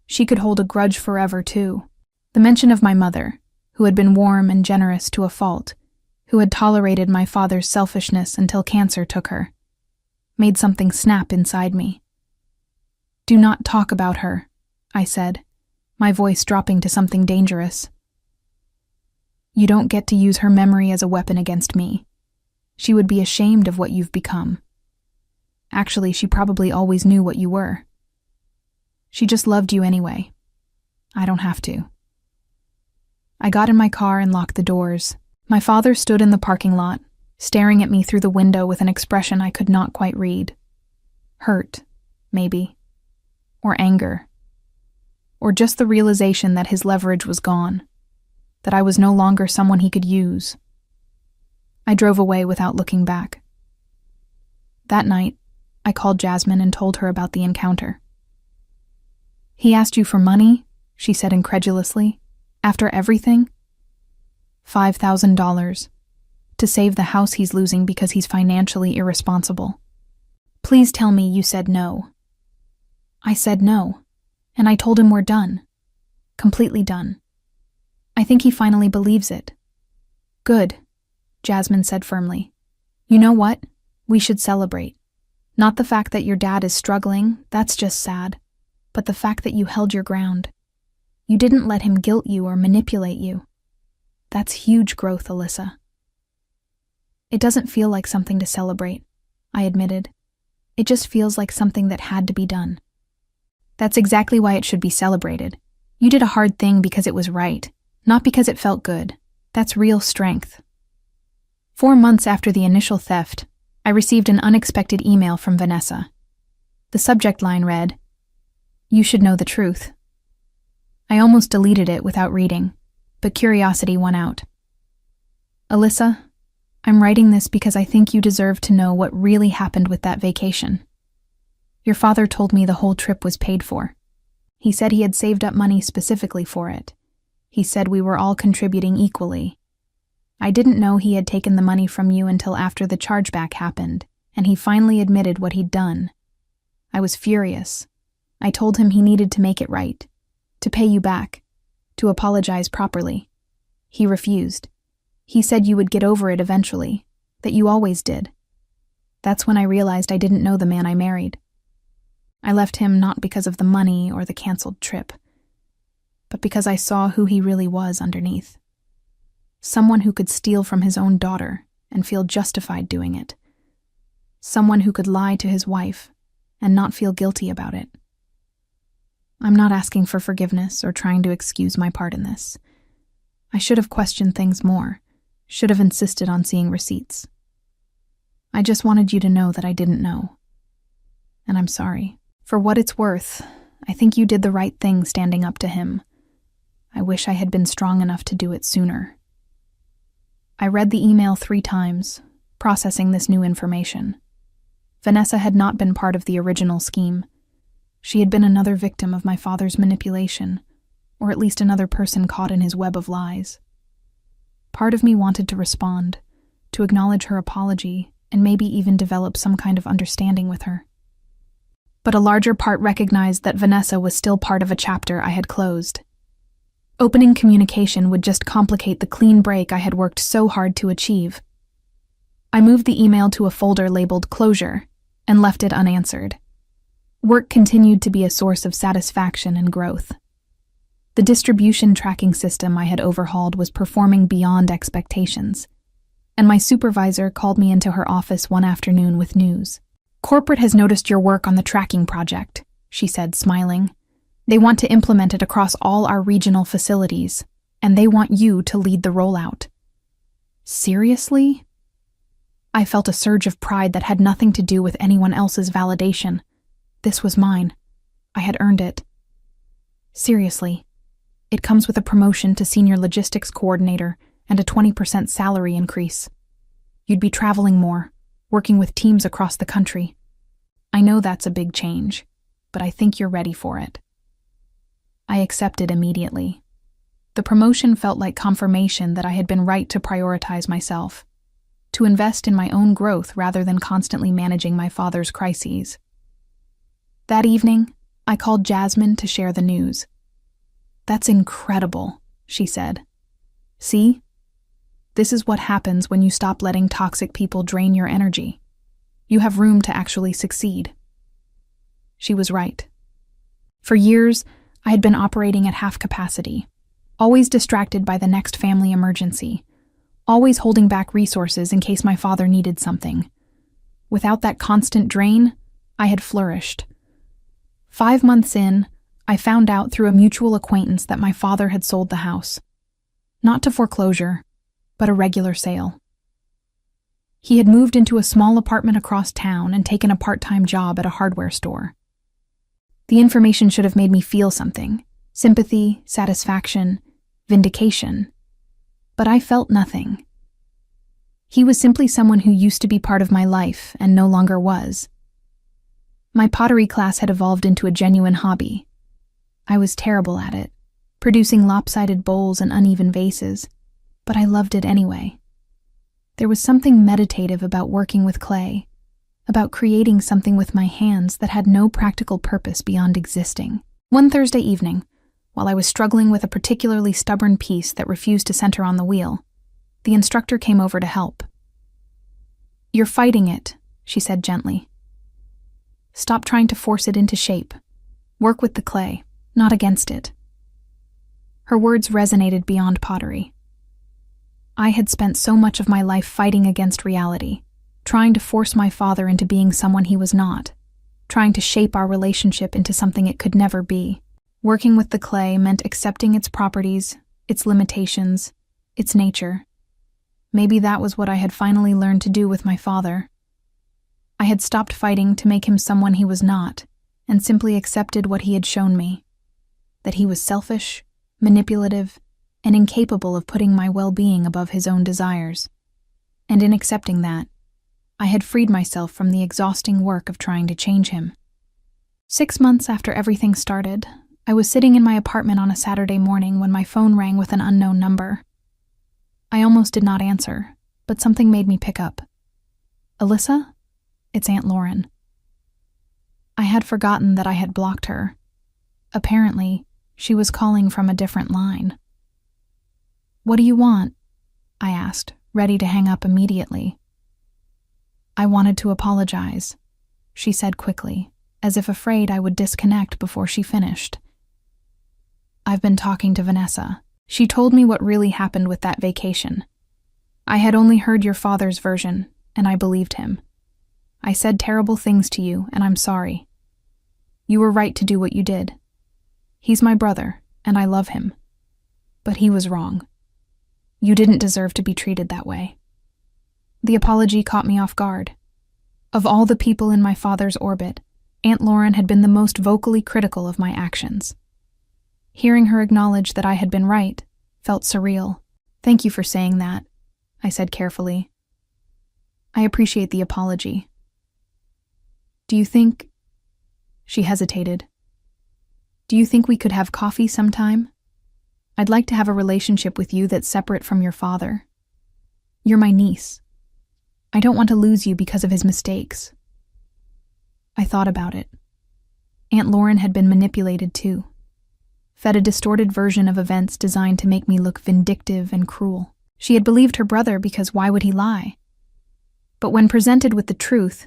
She could hold a grudge forever, too." The mention of my mother, who had been warm and generous to a fault, who had tolerated my father's selfishness until cancer took her, made something snap inside me. "Do not talk about her," I said, my voice dropping to something dangerous. "You don't get to use her memory as a weapon against me. She would be ashamed of what you've become. Actually, she probably always knew what you were. She just loved you anyway. I don't have to." I got in my car and locked the doors. My father stood in the parking lot, staring at me through the window with an expression I could not quite read. Hurt, maybe. Or anger. Or just the realization that his leverage was gone, that I was no longer someone he could use. I drove away without looking back. That night, I called Jasmine and told her about the encounter. "He asked you for money?" she said incredulously. "After everything?" $5,000. To save the house he's losing because he's financially irresponsible. "Please tell me you said no." I said no, and I told him we're done. Completely done. I think he finally believes it. "Good," Jasmine said firmly. "You know what? We should celebrate. Not the fact that your dad is struggling, that's just sad, but the fact that you held your ground. You didn't let him guilt you or manipulate you. That's huge growth, Alyssa." "It doesn't feel like something to celebrate," I admitted. "It just feels like something that had to be done." "That's exactly why it should be celebrated. You did a hard thing because it was right, not because it felt good. That's real strength." 4 months after the initial theft, I received an unexpected email from Vanessa. The subject line read, "You should know the truth." I almost deleted it without reading, but curiosity won out. "Alyssa, I'm writing this because I think you deserve to know what really happened with that vacation. Your father told me the whole trip was paid for. He said he had saved up money specifically for it. He said we were all contributing equally. I didn't know he had taken the money from you until after the chargeback happened, and he finally admitted what he'd done. I was furious. I told him he needed to make it right, to pay you back, to apologize properly. He refused. He said you would get over it eventually, that you always did. That's when I realized I didn't know the man I married. I left him not because of the money or the canceled trip, but because I saw who he really was underneath. Someone who could steal from his own daughter and feel justified doing it. Someone who could lie to his wife and not feel guilty about it. I'm not asking for forgiveness or trying to excuse my part in this. I should have questioned things more Should have insisted on seeing receipts. I just wanted you to know that I didn't know. And I'm sorry. For what it's worth, I think you did the right thing standing up to him. I wish I had been strong enough to do it sooner. I read the email 3 times, processing this new information. Vanessa had not been part of the original scheme. She had been another victim of my father's manipulation, or at least another person caught in his web of lies. Part of me wanted to respond, to acknowledge her apology, and maybe even develop some kind of understanding with her. But a larger part recognized that Vanessa was still part of a chapter I had closed. Opening communication would just complicate the clean break I had worked so hard to achieve. I moved the email to a folder labeled Closure and left it unanswered. Work continued to be a source of satisfaction and growth. The distribution tracking system I had overhauled was performing beyond expectations, and my supervisor called me into her office one afternoon with news. "Corporate has noticed your work on the tracking project," she said, smiling. "They want to implement it across all our regional facilities, and they want you to lead the rollout." Seriously? I felt a surge of pride that had nothing to do with anyone else's validation. This was mine. I had earned it. Seriously. It comes with a promotion to senior logistics coordinator and a 20% salary increase. You'd be traveling more, working with teams across the country. I know that's a big change, but I think you're ready for it. I accepted immediately. The promotion felt like confirmation that I had been right to prioritize myself, to invest in my own growth rather than constantly managing my father's crises. That evening, I called Jasmine to share the news. "That's incredible," she said. "See? This is what happens when you stop letting toxic people drain your energy. You have room to actually succeed." She was right. For years, I had been operating at half capacity, always distracted by the next family emergency, always holding back resources in case my father needed something. Without that constant drain, I had flourished. 5 months in, I found out through a mutual acquaintance that my father had sold the house. Not to foreclosure, but a regular sale. He had moved into a small apartment across town and taken a part-time job at a hardware store. The information should have made me feel something: sympathy, satisfaction, vindication. But I felt nothing. He was simply someone who used to be part of my life and no longer was. My pottery class had evolved into a genuine hobby. I was terrible at it, producing lopsided bowls and uneven vases, but I loved it anyway. There was something meditative about working with clay, about creating something with my hands that had no practical purpose beyond existing. One Thursday evening, while I was struggling with a particularly stubborn piece that refused to center on the wheel, the instructor came over to help. "You're fighting it," she said gently. "Stop trying to force it into shape. Work with the clay, not against it." Her words resonated beyond pottery. I had spent so much of my life fighting against reality, trying to force my father into being someone he was not, trying to shape our relationship into something it could never be. Working with the clay meant accepting its properties, its limitations, its nature. Maybe that was what I had finally learned to do with my father. I had stopped fighting to make him someone he was not, and simply accepted what he had shown me: that he was selfish, manipulative, and incapable of putting my well-being above his own desires. And in accepting that, I had freed myself from the exhausting work of trying to change him. 6 months after everything started, I was sitting in my apartment on a Saturday morning when my phone rang with an unknown number. I almost did not answer, but something made me pick up. "Alyssa? It's Aunt Lauren." I had forgotten that I had blocked her. Apparently, she was calling from a different line. "What do you want?" I asked, ready to hang up immediately. "I wanted to apologize," she said quickly, as if afraid I would disconnect before she finished. "I've been talking to Vanessa. She told me what really happened with that vacation. I had only heard your father's version, and I believed him. I said terrible things to you, and I'm sorry. You were right to do what you did. He's my brother, and I love him. But he was wrong. You didn't deserve to be treated that way." The apology caught me off guard. Of all the people in my father's orbit, Aunt Lauren had been the most vocally critical of my actions. Hearing her acknowledge that I had been right felt surreal. "Thank you for saying that," I said carefully. "I appreciate the apology. Do you think—" She hesitated. "Do you think we could have coffee sometime? I'd like to have a relationship with you that's separate from your father. You're my niece. I don't want to lose you because of his mistakes." I thought about it. Aunt Lauren had been manipulated too, fed a distorted version of events designed to make me look vindictive and cruel. She had believed her brother because why would he lie? But when presented with the truth,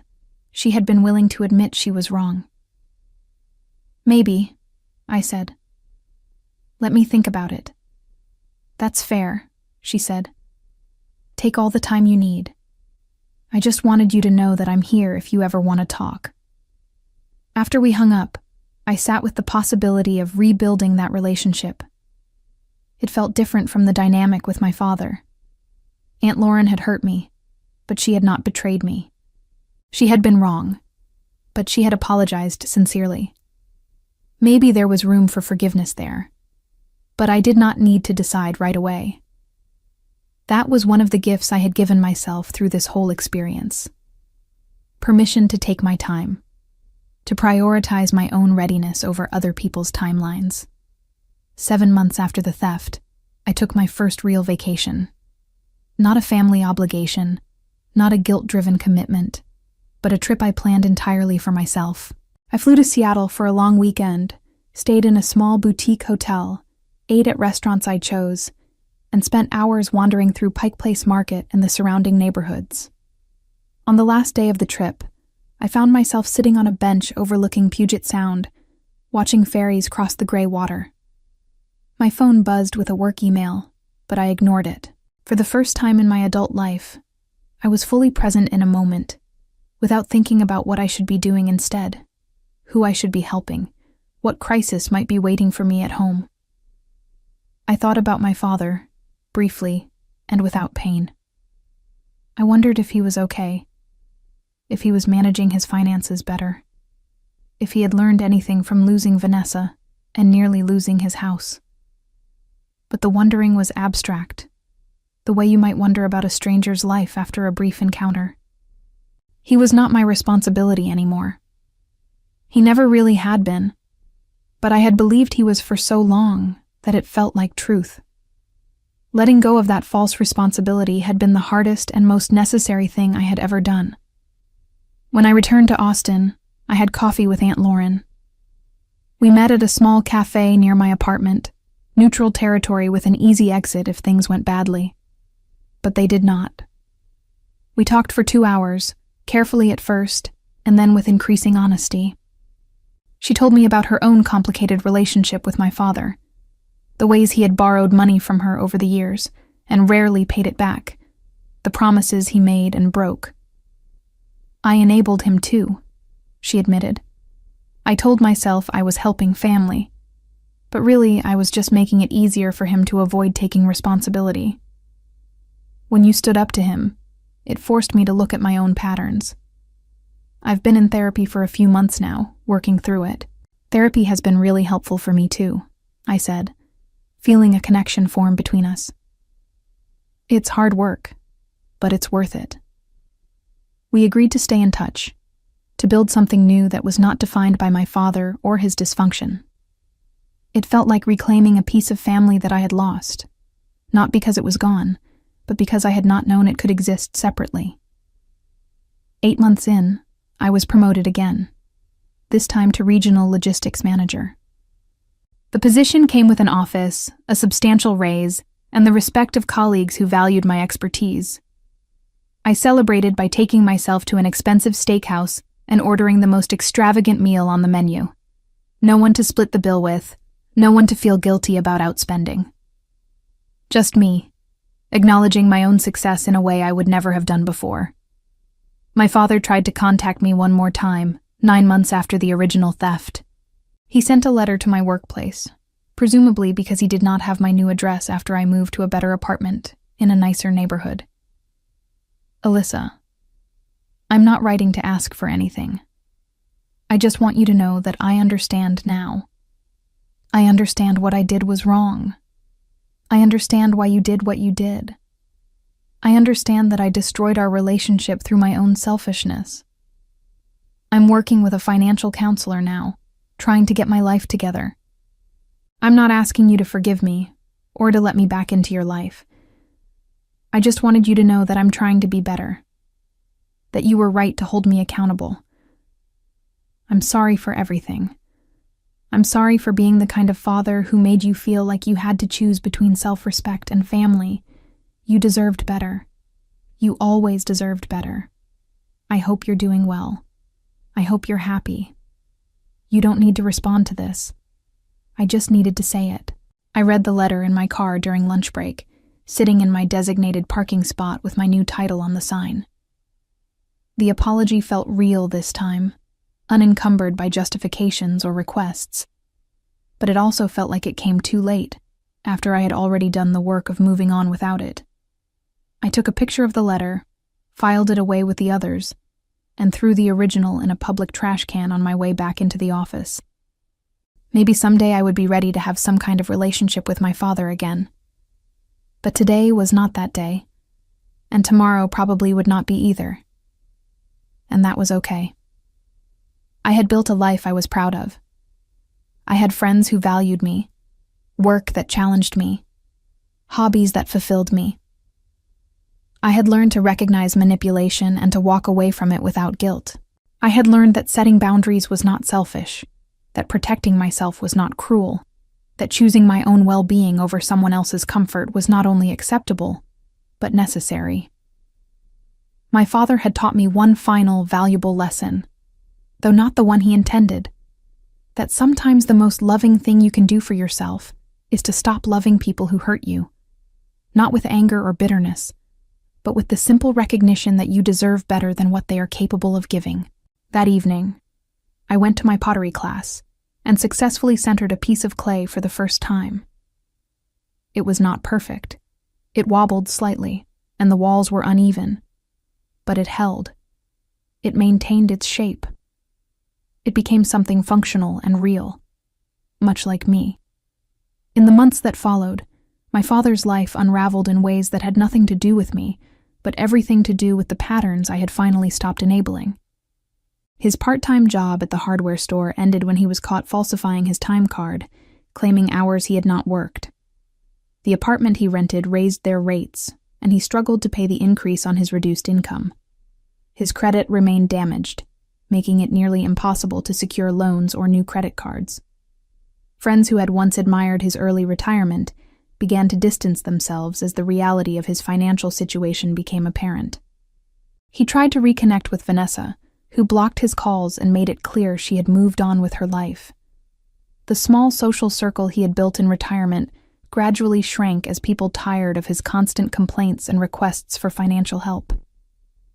she had been willing to admit she was wrong. "Maybe," I said. "Let me think about it." "That's fair," she said. "Take all the time you need. I just wanted you to know that I'm here if you ever want to talk." After we hung up, I sat with the possibility of rebuilding that relationship. It felt different from the dynamic with my father. Aunt Lauren had hurt me, but she had not betrayed me. She had been wrong, but she had apologized sincerely. Maybe there was room for forgiveness there, but I did not need to decide right away. That was one of the gifts I had given myself through this whole experience. Permission to take my time, to prioritize my own readiness over other people's timelines. 7 months after the theft, I took my first real vacation. Not a family obligation, not a guilt-driven commitment, but a trip I planned entirely for myself. I flew to Seattle for a long weekend, stayed in a small boutique hotel, ate at restaurants I chose, and spent hours wandering through Pike Place Market and the surrounding neighborhoods. On the last day of the trip, I found myself sitting on a bench overlooking Puget Sound, watching ferries cross the gray water. My phone buzzed with a work email, but I ignored it. For the first time in my adult life, I was fully present in a moment, without thinking about what I should be doing instead, who I should be helping, what crisis might be waiting for me at home. I thought about my father, briefly, and without pain. I wondered if he was okay, if he was managing his finances better, if he had learned anything from losing Vanessa and nearly losing his house. But the wondering was abstract, the way you might wonder about a stranger's life after a brief encounter. He was not my responsibility anymore. He never really had been, but I had believed he was for so long that it felt like truth. Letting go of that false responsibility had been the hardest and most necessary thing I had ever done. When I returned to Austin, I had coffee with Aunt Lauren. We met at a small cafe near my apartment, neutral territory with an easy exit if things went badly. But they did not. We talked for 2 hours, carefully at first, and then with increasing honesty. She told me about her own complicated relationship with my father, the ways he had borrowed money from her over the years and rarely paid it back, the promises he made and broke. "I enabled him too," she admitted. "I told myself I was helping family, but really I was just making it easier for him to avoid taking responsibility. When you stood up to him, it forced me to look at my own patterns. I've been in therapy for a few months now, working through it. Therapy has been really helpful for me too," I said, feeling a connection form between us. "It's hard work, but it's worth it." We agreed to stay in touch, to build something new that was not defined by my father or his dysfunction. It felt like reclaiming a piece of family that I had lost, not because it was gone, but because I had not known it could exist separately. 8 months in, I was promoted again, this time to regional logistics manager. The position came with an office, a substantial raise, and the respect of colleagues who valued my expertise. I celebrated by taking myself to an expensive steakhouse and ordering the most extravagant meal on the menu. No one to split the bill with, no one to feel guilty about outspending. Just me, acknowledging my own success in a way I would never have done before. My father tried to contact me one more time, 9 months after the original theft. He sent a letter to my workplace, presumably because he did not have my new address after I moved to a better apartment, in a nicer neighborhood. Alyssa, I'm not writing to ask for anything. I just want you to know that I understand now. I understand what I did was wrong. I understand why you did what you did. I understand that I destroyed our relationship through my own selfishness. I'm working with a financial counselor now, trying to get my life together. I'm not asking you to forgive me or to let me back into your life. I just wanted you to know that I'm trying to be better, that you were right to hold me accountable. I'm sorry for everything. I'm sorry for being the kind of father who made you feel like you had to choose between self-respect and family. You deserved better. You always deserved better. I hope you're doing well. I hope you're happy. You don't need to respond to this. I just needed to say it. I read the letter in my car during lunch break, sitting in my designated parking spot with my new title on the sign. The apology felt real this time, unencumbered by justifications or requests. But it also felt like it came too late, after I had already done the work of moving on without it. I took a picture of the letter, filed it away with the others, and threw the original in a public trash can on my way back into the office. Maybe someday I would be ready to have some kind of relationship with my father again. But today was not that day, and tomorrow probably would not be either. And that was okay. I had built a life I was proud of. I had friends who valued me, work that challenged me, hobbies that fulfilled me. I had learned to recognize manipulation and to walk away from it without guilt. I had learned that setting boundaries was not selfish, that protecting myself was not cruel, that choosing my own well-being over someone else's comfort was not only acceptable, but necessary. My father had taught me one final, valuable lesson, though not the one he intended, that sometimes the most loving thing you can do for yourself is to stop loving people who hurt you, not with anger or bitterness, but with the simple recognition that you deserve better than what they are capable of giving. That evening, I went to my pottery class and successfully centered a piece of clay for the first time. It was not perfect. It wobbled slightly, and the walls were uneven, but it held. It maintained its shape. It became something functional and real, much like me. In the months that followed, my father's life unraveled in ways that had nothing to do with me, but everything to do with the patterns I had finally stopped enabling. His part-time job at the hardware store ended when he was caught falsifying his time card, claiming hours he had not worked. The apartment he rented raised their rates, and he struggled to pay the increase on his reduced income. His credit remained damaged, making it nearly impossible to secure loans or new credit cards. Friends who had once admired his early retirement began to distance themselves as the reality of his financial situation became apparent. He tried to reconnect with Vanessa, who blocked his calls and made it clear she had moved on with her life. The small social circle he had built in retirement gradually shrank as people tired of his constant complaints and requests for financial help.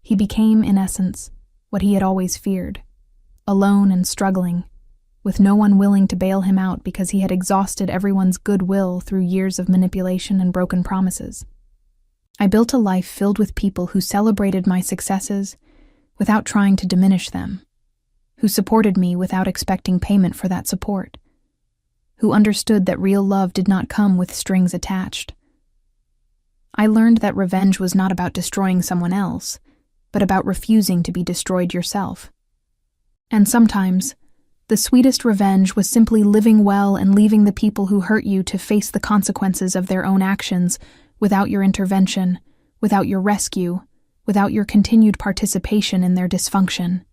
He became, in essence, what he had always feared, alone and struggling, with no one willing to bail him out because he had exhausted everyone's goodwill through years of manipulation and broken promises. I built a life filled with people who celebrated my successes without trying to diminish them, who supported me without expecting payment for that support, who understood that real love did not come with strings attached. I learned that revenge was not about destroying someone else, but about refusing to be destroyed yourself. And sometimes, the sweetest revenge was simply living well and leaving the people who hurt you to face the consequences of their own actions without your intervention, without your rescue, without your continued participation in their dysfunction.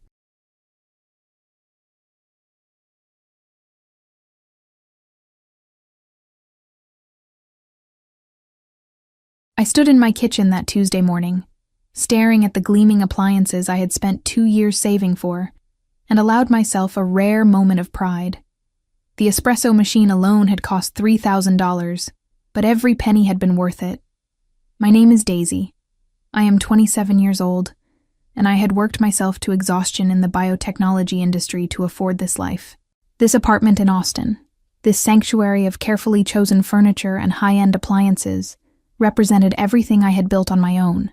I stood in my kitchen that Tuesday morning, staring at the gleaming appliances I had spent 2 years saving for, and allowed myself a rare moment of pride. The espresso machine alone had cost $3,000, but every penny had been worth it. My name is Daisy. I am 27 years old, and I had worked myself to exhaustion in the biotechnology industry to afford this life. This apartment in Austin, this sanctuary of carefully chosen furniture and high-end appliances, represented everything I had built on my own.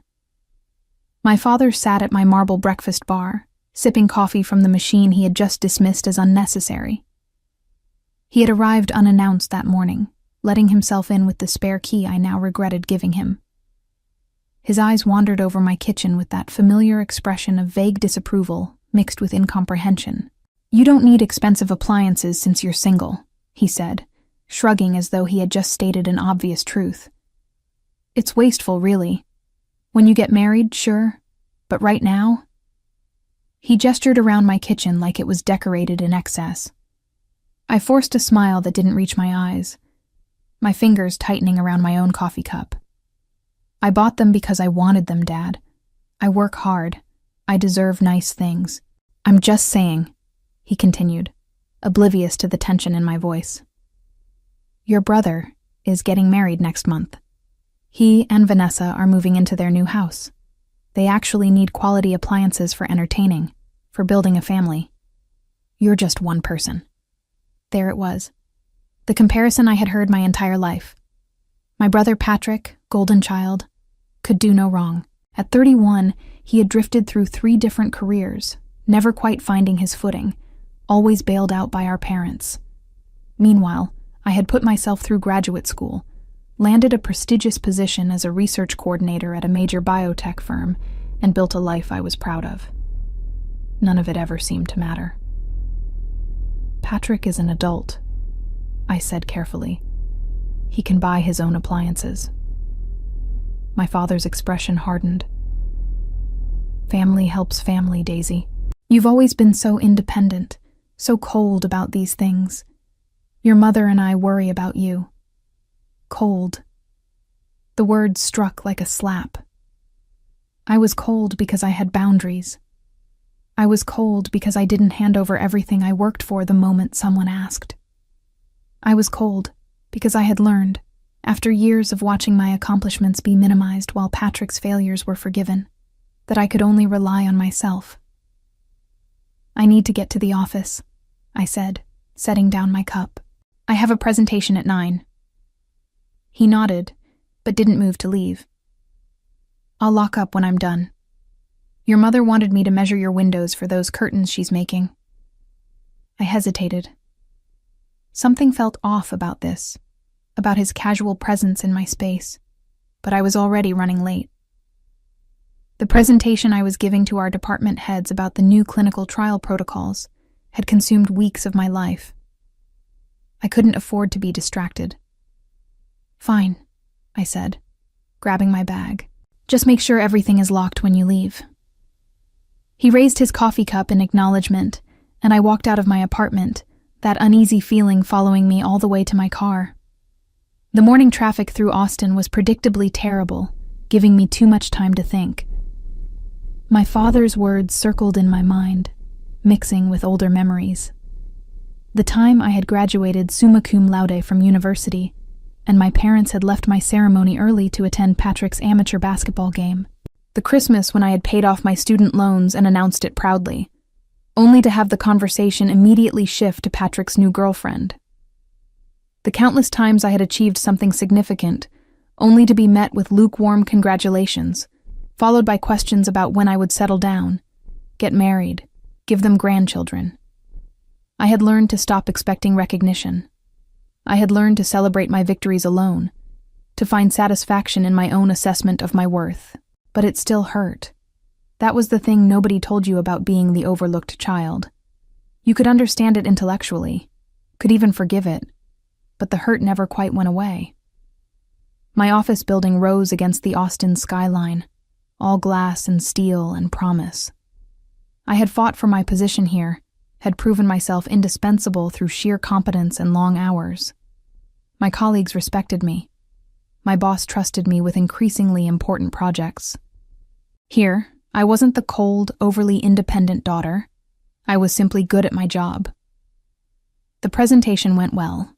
My father sat at my marble breakfast bar, sipping coffee from the machine he had just dismissed as unnecessary. He had arrived unannounced that morning, letting himself in with the spare key I now regretted giving him. His eyes wandered over my kitchen with that familiar expression of vague disapproval mixed with incomprehension. "You don't need expensive appliances since you're single," he said, shrugging as though he had just stated an obvious truth. "It's wasteful, really. When you get married, sure, but right now?" He gestured around my kitchen like it was decorated in excess. I forced a smile that didn't reach my eyes, my fingers tightening around my own coffee cup. "I bought them because I wanted them, Dad. I work hard. I deserve nice things. I'm just saying," he continued, oblivious to the tension in my voice. "Your brother is getting married next month. He and Vanessa are moving into their new house. They actually need quality appliances for entertaining, for building a family. You're just one person." There it was. The comparison I had heard my entire life. My brother Patrick, golden child, could do no wrong. At 31, he had drifted through 3 different careers, never quite finding his footing, always bailed out by our parents. Meanwhile, I had put myself through graduate school, landed a prestigious position as a research coordinator at a major biotech firm, and built a life I was proud of. None of it ever seemed to matter. "Patrick is an adult," I said carefully. "He can buy his own appliances." My father's expression hardened. "Family helps family, Daisy. You've always been so independent, so cold about these things. Your mother and I worry about you." Cold. The word struck like a slap. I was cold because I had boundaries. I was cold because I didn't hand over everything I worked for the moment someone asked. I was cold because I had learned, after years of watching my accomplishments be minimized while Patrick's failures were forgiven, that I could only rely on myself. "I need to get to the office," I said, setting down my cup. "I have a presentation at 9. He nodded, but didn't move to leave. "I'll lock up when I'm done. Your mother wanted me to measure your windows for those curtains she's making." I hesitated. Something felt off about this, about his casual presence in my space, but I was already running late. The presentation I was giving to our department heads about the new clinical trial protocols had consumed weeks of my life. I couldn't afford to be distracted. "Fine," I said, grabbing my bag. "Just make sure everything is locked when you leave." He raised his coffee cup in acknowledgement, and I walked out of my apartment, that uneasy feeling following me all the way to my car. The morning traffic through Austin was predictably terrible, giving me too much time to think. My father's words circled in my mind, mixing with older memories. The time I had graduated summa cum laude from university, and my parents had left my ceremony early to attend Patrick's amateur basketball game. The Christmas when I had paid off my student loans and announced it proudly, only to have the conversation immediately shift to Patrick's new girlfriend. The countless times I had achieved something significant, only to be met with lukewarm congratulations, followed by questions about when I would settle down, get married, give them grandchildren. I had learned to stop expecting recognition. I had learned to celebrate my victories alone, to find satisfaction in my own assessment of my worth. But it still hurt. That was the thing nobody told you about being the overlooked child. You could understand it intellectually, could even forgive it, but the hurt never quite went away. My office building rose against the Austin skyline, all glass and steel and promise. I had fought for my position here, had proven myself indispensable through sheer competence and long hours. My colleagues respected me. My boss trusted me with increasingly important projects. Here, I wasn't the cold, overly independent daughter. I was simply good at my job. The presentation went well.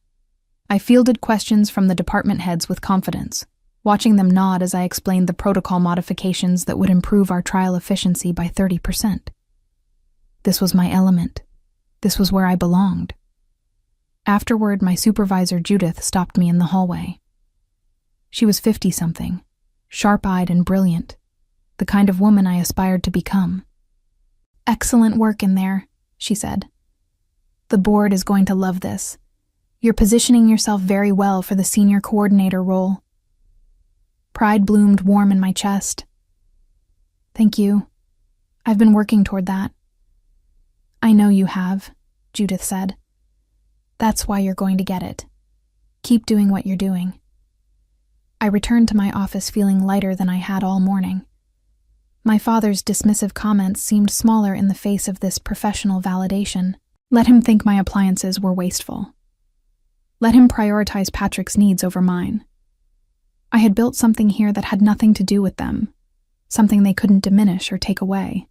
I fielded questions from the department heads with confidence, watching them nod as I explained the protocol modifications that would improve our trial efficiency by 30%. This was my element. This was where I belonged. Afterward, my supervisor, Judith, stopped me in the hallway. She was 50-something, sharp-eyed and brilliant, the kind of woman I aspired to become. "Excellent work in there," she said. "The board is going to love this. You're positioning yourself very well for the senior coordinator role." Pride bloomed warm in my chest. "Thank you. I've been working toward that." "I know you have," Judith said. "That's why you're going to get it. Keep doing what you're doing." I returned to my office feeling lighter than I had all morning. My father's dismissive comments seemed smaller in the face of this professional validation. Let him think my appliances were wasteful. Let him prioritize Patrick's needs over mine. I had built something here that had nothing to do with them, something they couldn't diminish or take away.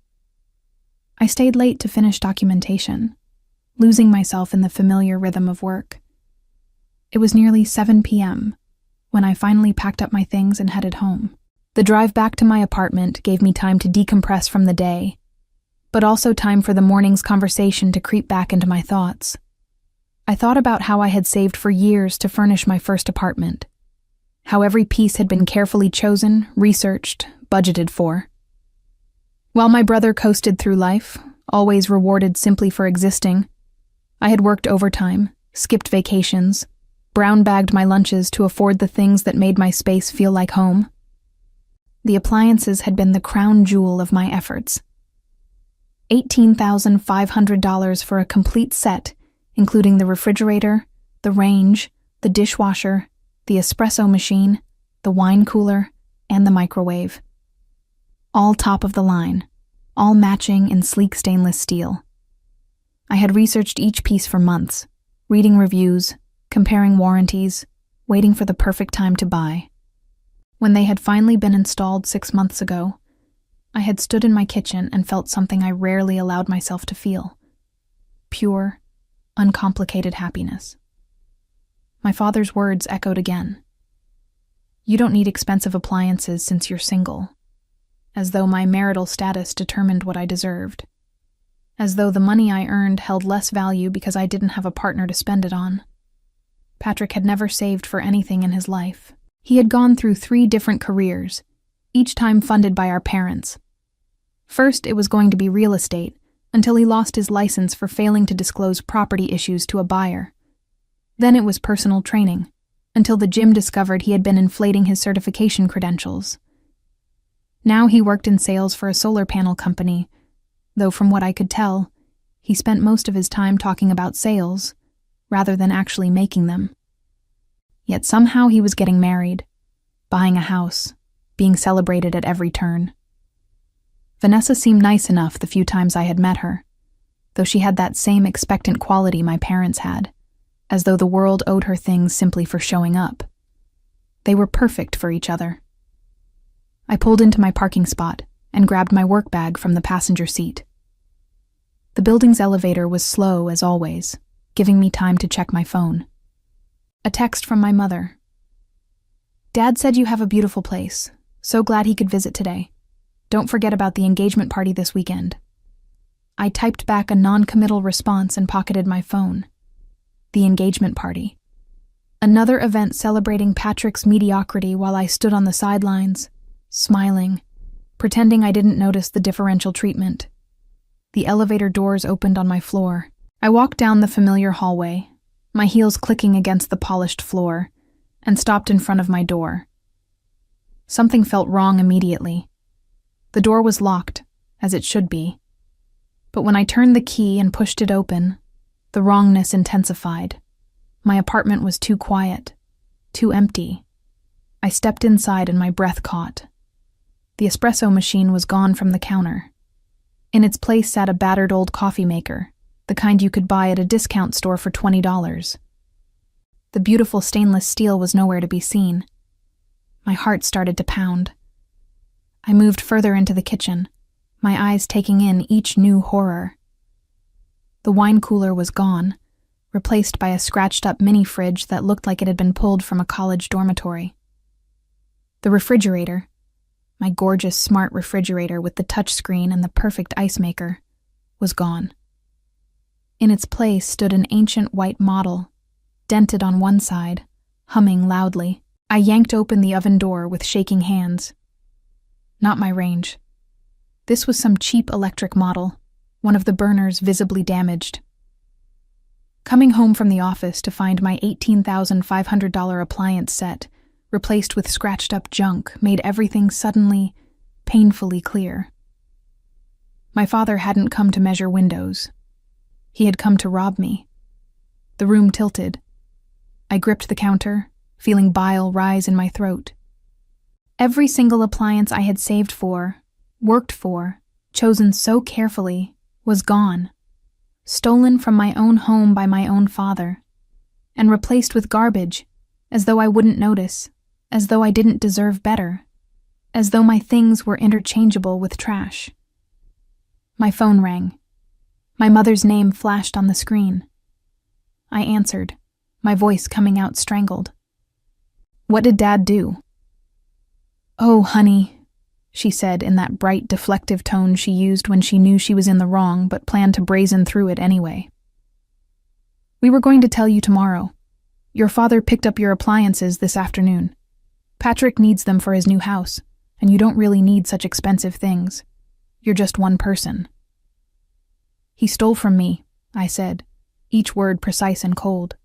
I stayed late to finish documentation, losing myself in the familiar rhythm of work. It was nearly 7 p.m. when I finally packed up my things and headed home. The drive back to my apartment gave me time to decompress from the day, but also time for the morning's conversation to creep back into my thoughts. I thought about how I had saved for years to furnish my first apartment, how every piece had been carefully chosen, researched, budgeted for. While my brother coasted through life, always rewarded simply for existing, I had worked overtime, skipped vacations, brown-bagged my lunches to afford the things that made my space feel like home. The appliances had been the crown jewel of my efforts. $18,500 for a complete set, including the refrigerator, the range, the dishwasher, the espresso machine, the wine cooler, and the microwave. All top of the line, all matching in sleek stainless steel. I had researched each piece for months, reading reviews, comparing warranties, waiting for the perfect time to buy. When they had finally been installed 6 months ago, I had stood in my kitchen and felt something I rarely allowed myself to feel. Pure, uncomplicated happiness. My father's words echoed again. "You don't need expensive appliances since you're single," as though my marital status determined what I deserved, as though the money I earned held less value because I didn't have a partner to spend it on. Patrick had never saved for anything in his life. He had gone through 3 different careers, each time funded by our parents. First, it was going to be real estate, until he lost his license for failing to disclose property issues to a buyer. Then it was personal training, until the gym discovered he had been inflating his certification credentials. Now he worked in sales for a solar panel company, though from what I could tell, he spent most of his time talking about sales, rather than actually making them. Yet somehow he was getting married, buying a house, being celebrated at every turn. Vanessa seemed nice enough the few times I had met her, though she had that same expectant quality my parents had, as though the world owed her things simply for showing up. They were perfect for each other. I pulled into my parking spot and grabbed my work bag from the passenger seat. The building's elevator was slow as always, giving me time to check my phone. A text from my mother. "Dad said you have a beautiful place. So glad he could visit today. Don't forget about the engagement party this weekend." I typed back a non-committal response and pocketed my phone. The engagement party. Another event celebrating Patrick's mediocrity while I stood on the sidelines, smiling, pretending I didn't notice the differential treatment. The elevator doors opened on my floor. I walked down the familiar hallway, my heels clicking against the polished floor, and stopped in front of my door. Something felt wrong immediately. The door was locked, as it should be. But when I turned the key and pushed it open, the wrongness intensified. My apartment was too quiet, too empty. I stepped inside and my breath caught. The espresso machine was gone from the counter. In its place sat a battered old coffee maker, the kind you could buy at a discount store for $20. The beautiful stainless steel was nowhere to be seen. My heart started to pound. I moved further into the kitchen, my eyes taking in each new horror. The wine cooler was gone, replaced by a scratched-up mini-fridge that looked like it had been pulled from a college dormitory. The refrigerator, my gorgeous smart refrigerator with the touchscreen and the perfect ice maker, was gone. In its place stood an ancient white model, dented on one side, humming loudly. I yanked open the oven door with shaking hands. Not my range. This was some cheap electric model, one of the burners visibly damaged. Coming home from the office to find my $18,500 appliance set replaced with scratched-up junk made everything suddenly, painfully clear. My father hadn't come to measure windows. He had come to rob me. The room tilted. I gripped the counter, feeling bile rise in my throat. Every single appliance I had saved for, worked for, chosen so carefully, was gone, stolen from my own home by my own father, and replaced with garbage, as though I wouldn't notice, as though I didn't deserve better, as though my things were interchangeable with trash. My phone rang. My mother's name flashed on the screen. I answered, my voice coming out strangled. "What did Dad do?" "Oh, honey," she said in that bright, deflective tone she used when she knew she was in the wrong but planned to brazen through it anyway. "We were going to tell you tomorrow. Your father picked up your appliances this afternoon. Patrick needs them for his new house, and you don't really need such expensive things. You're just one person." "He stole from me," I said, each word precise and cold.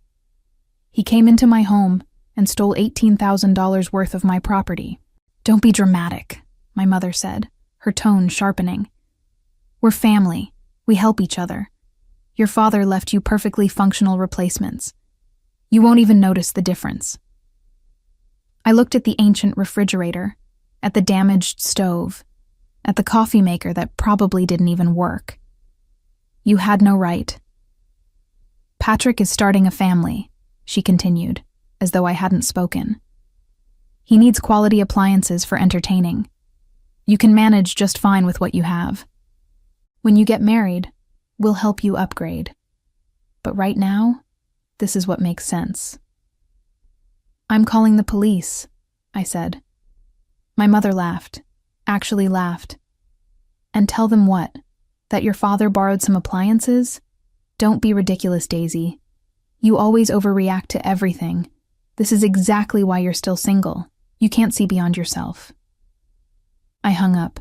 "He came into my home and stole $18,000 worth of my property." "Don't be dramatic," my mother said, her tone sharpening. "We're family. We help each other. Your father left you perfectly functional replacements. You won't even notice the difference." I looked at the ancient refrigerator, at the damaged stove, at the coffee maker that probably didn't even work. "You had no right." "Patrick is starting a family," she continued, as though I hadn't spoken. "He needs quality appliances for entertaining. You can manage just fine with what you have. When you get married, we'll help you upgrade. But right now, this is what makes sense." "I'm calling the police," I said. My mother laughed, actually laughed. "And tell them what? That your father borrowed some appliances? Don't be ridiculous, Daisy. You always overreact to everything. This is exactly why you're still single. You can't see beyond yourself." I hung up.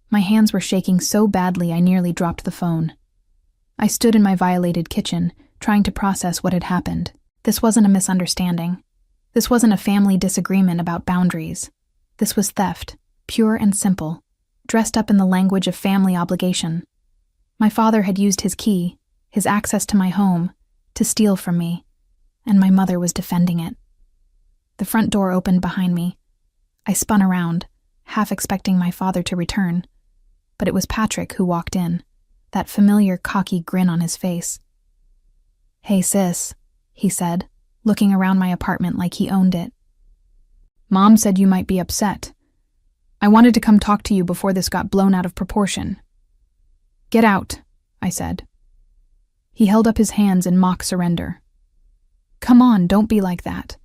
My hands were shaking so badly I nearly dropped the phone. I stood in my violated kitchen, trying to process what had happened. This wasn't a misunderstanding. This wasn't a family disagreement about boundaries. This was theft, pure and simple, dressed up in the language of family obligation. My father had used his key, his access to my home, to steal from me, and my mother was defending it. The front door opened behind me. I spun around, half expecting my father to return, but it was Patrick who walked in, that familiar cocky grin on his face. "Hey, sis," he said, looking around my apartment like he owned it. "Mom said you might be upset. I wanted to come talk to you before this got blown out of proportion." "Get out," I said. He held up his hands in mock surrender. "Come on, don't be like that.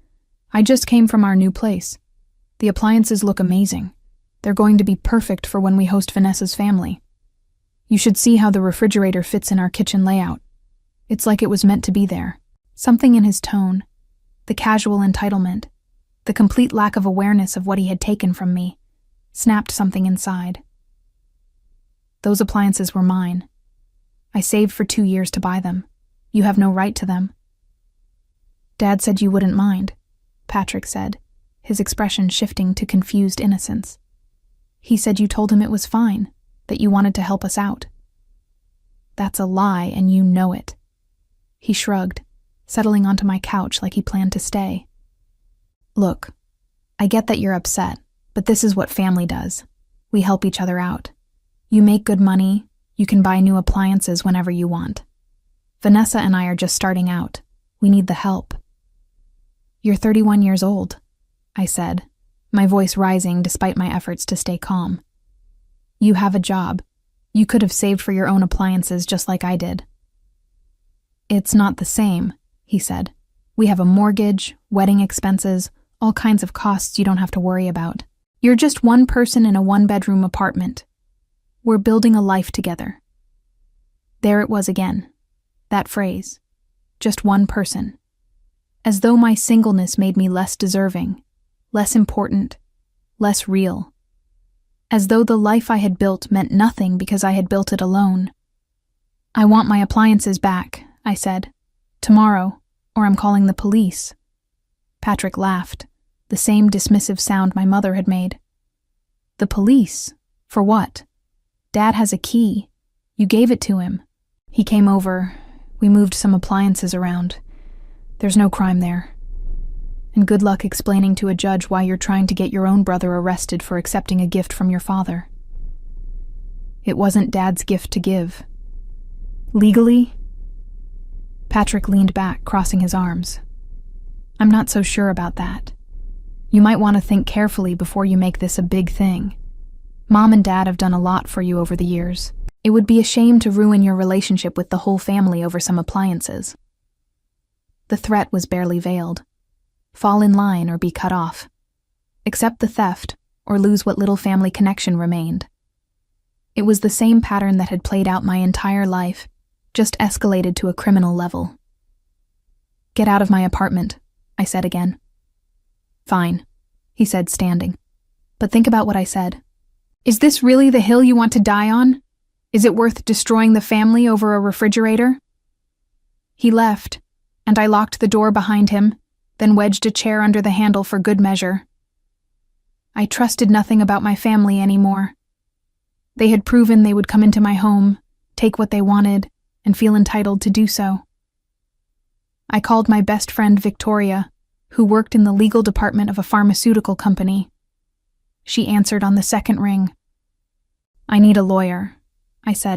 I just came from our new place. The appliances look amazing. They're going to be perfect for when we host Vanessa's family. You should see how the refrigerator fits in our kitchen layout. It's like it was meant to be there." Something in his tone, the casual entitlement, the complete lack of awareness of what he had taken from me, snapped something inside. "Those appliances were mine. I saved for 2 years to buy them. You have no right to them." "Dad said you wouldn't mind," Patrick said, his expression shifting to confused innocence. "He said you told him it was fine, that you wanted to help us out." "That's a lie, and you know it." He shrugged, settling onto my couch like he planned to stay. "Look, I get that you're upset, but this is what family does. We help each other out. You make good money, you can buy new appliances whenever you want. Vanessa and I are just starting out. We need the help." "You're 31 years old," I said, my voice rising despite my efforts to stay calm. "You have a job. You could have saved for your own appliances just like I did." "It's not the same," he said. "We have a mortgage, wedding expenses, all kinds of costs you don't have to worry about. You're just one person in a one-bedroom apartment. We're building a life together." There it was again, that phrase, just one person. As though my singleness made me less deserving, less important, less real. As though the life I had built meant nothing because I had built it alone. "I want my appliances back," I said. "Tomorrow, or I'm calling the police." Patrick laughed, the same dismissive sound my mother had made. "The police? For what? Dad has a key. You gave it to him. He came over. We moved some appliances around. There's no crime there. And good luck explaining to a judge why you're trying to get your own brother arrested for accepting a gift from your father. It wasn't Dad's gift to give. Legally?" Patrick leaned back, crossing his arms. "I'm not so sure about that. You might want to think carefully before you make this a big thing. Mom and Dad have done a lot for you over the years. It would be a shame to ruin your relationship with the whole family over some appliances." The threat was barely veiled. Fall in line or be cut off. Accept the theft or lose what little family connection remained. It was the same pattern that had played out my entire life, just escalated to a criminal level. "Get out of my apartment," I said again. "Fine," he said, standing. "But think about what I said. Is this really the hill you want to die on? Is it worth destroying the family over a refrigerator?" He left, and I locked the door behind him, then wedged a chair under the handle for good measure. I trusted nothing about my family anymore. They had proven they would come into my home, take what they wanted, and feel entitled to do so. I called my best friend Victoria, who worked in the legal department of a pharmaceutical company. She answered on the second ring. "I need a lawyer," I said.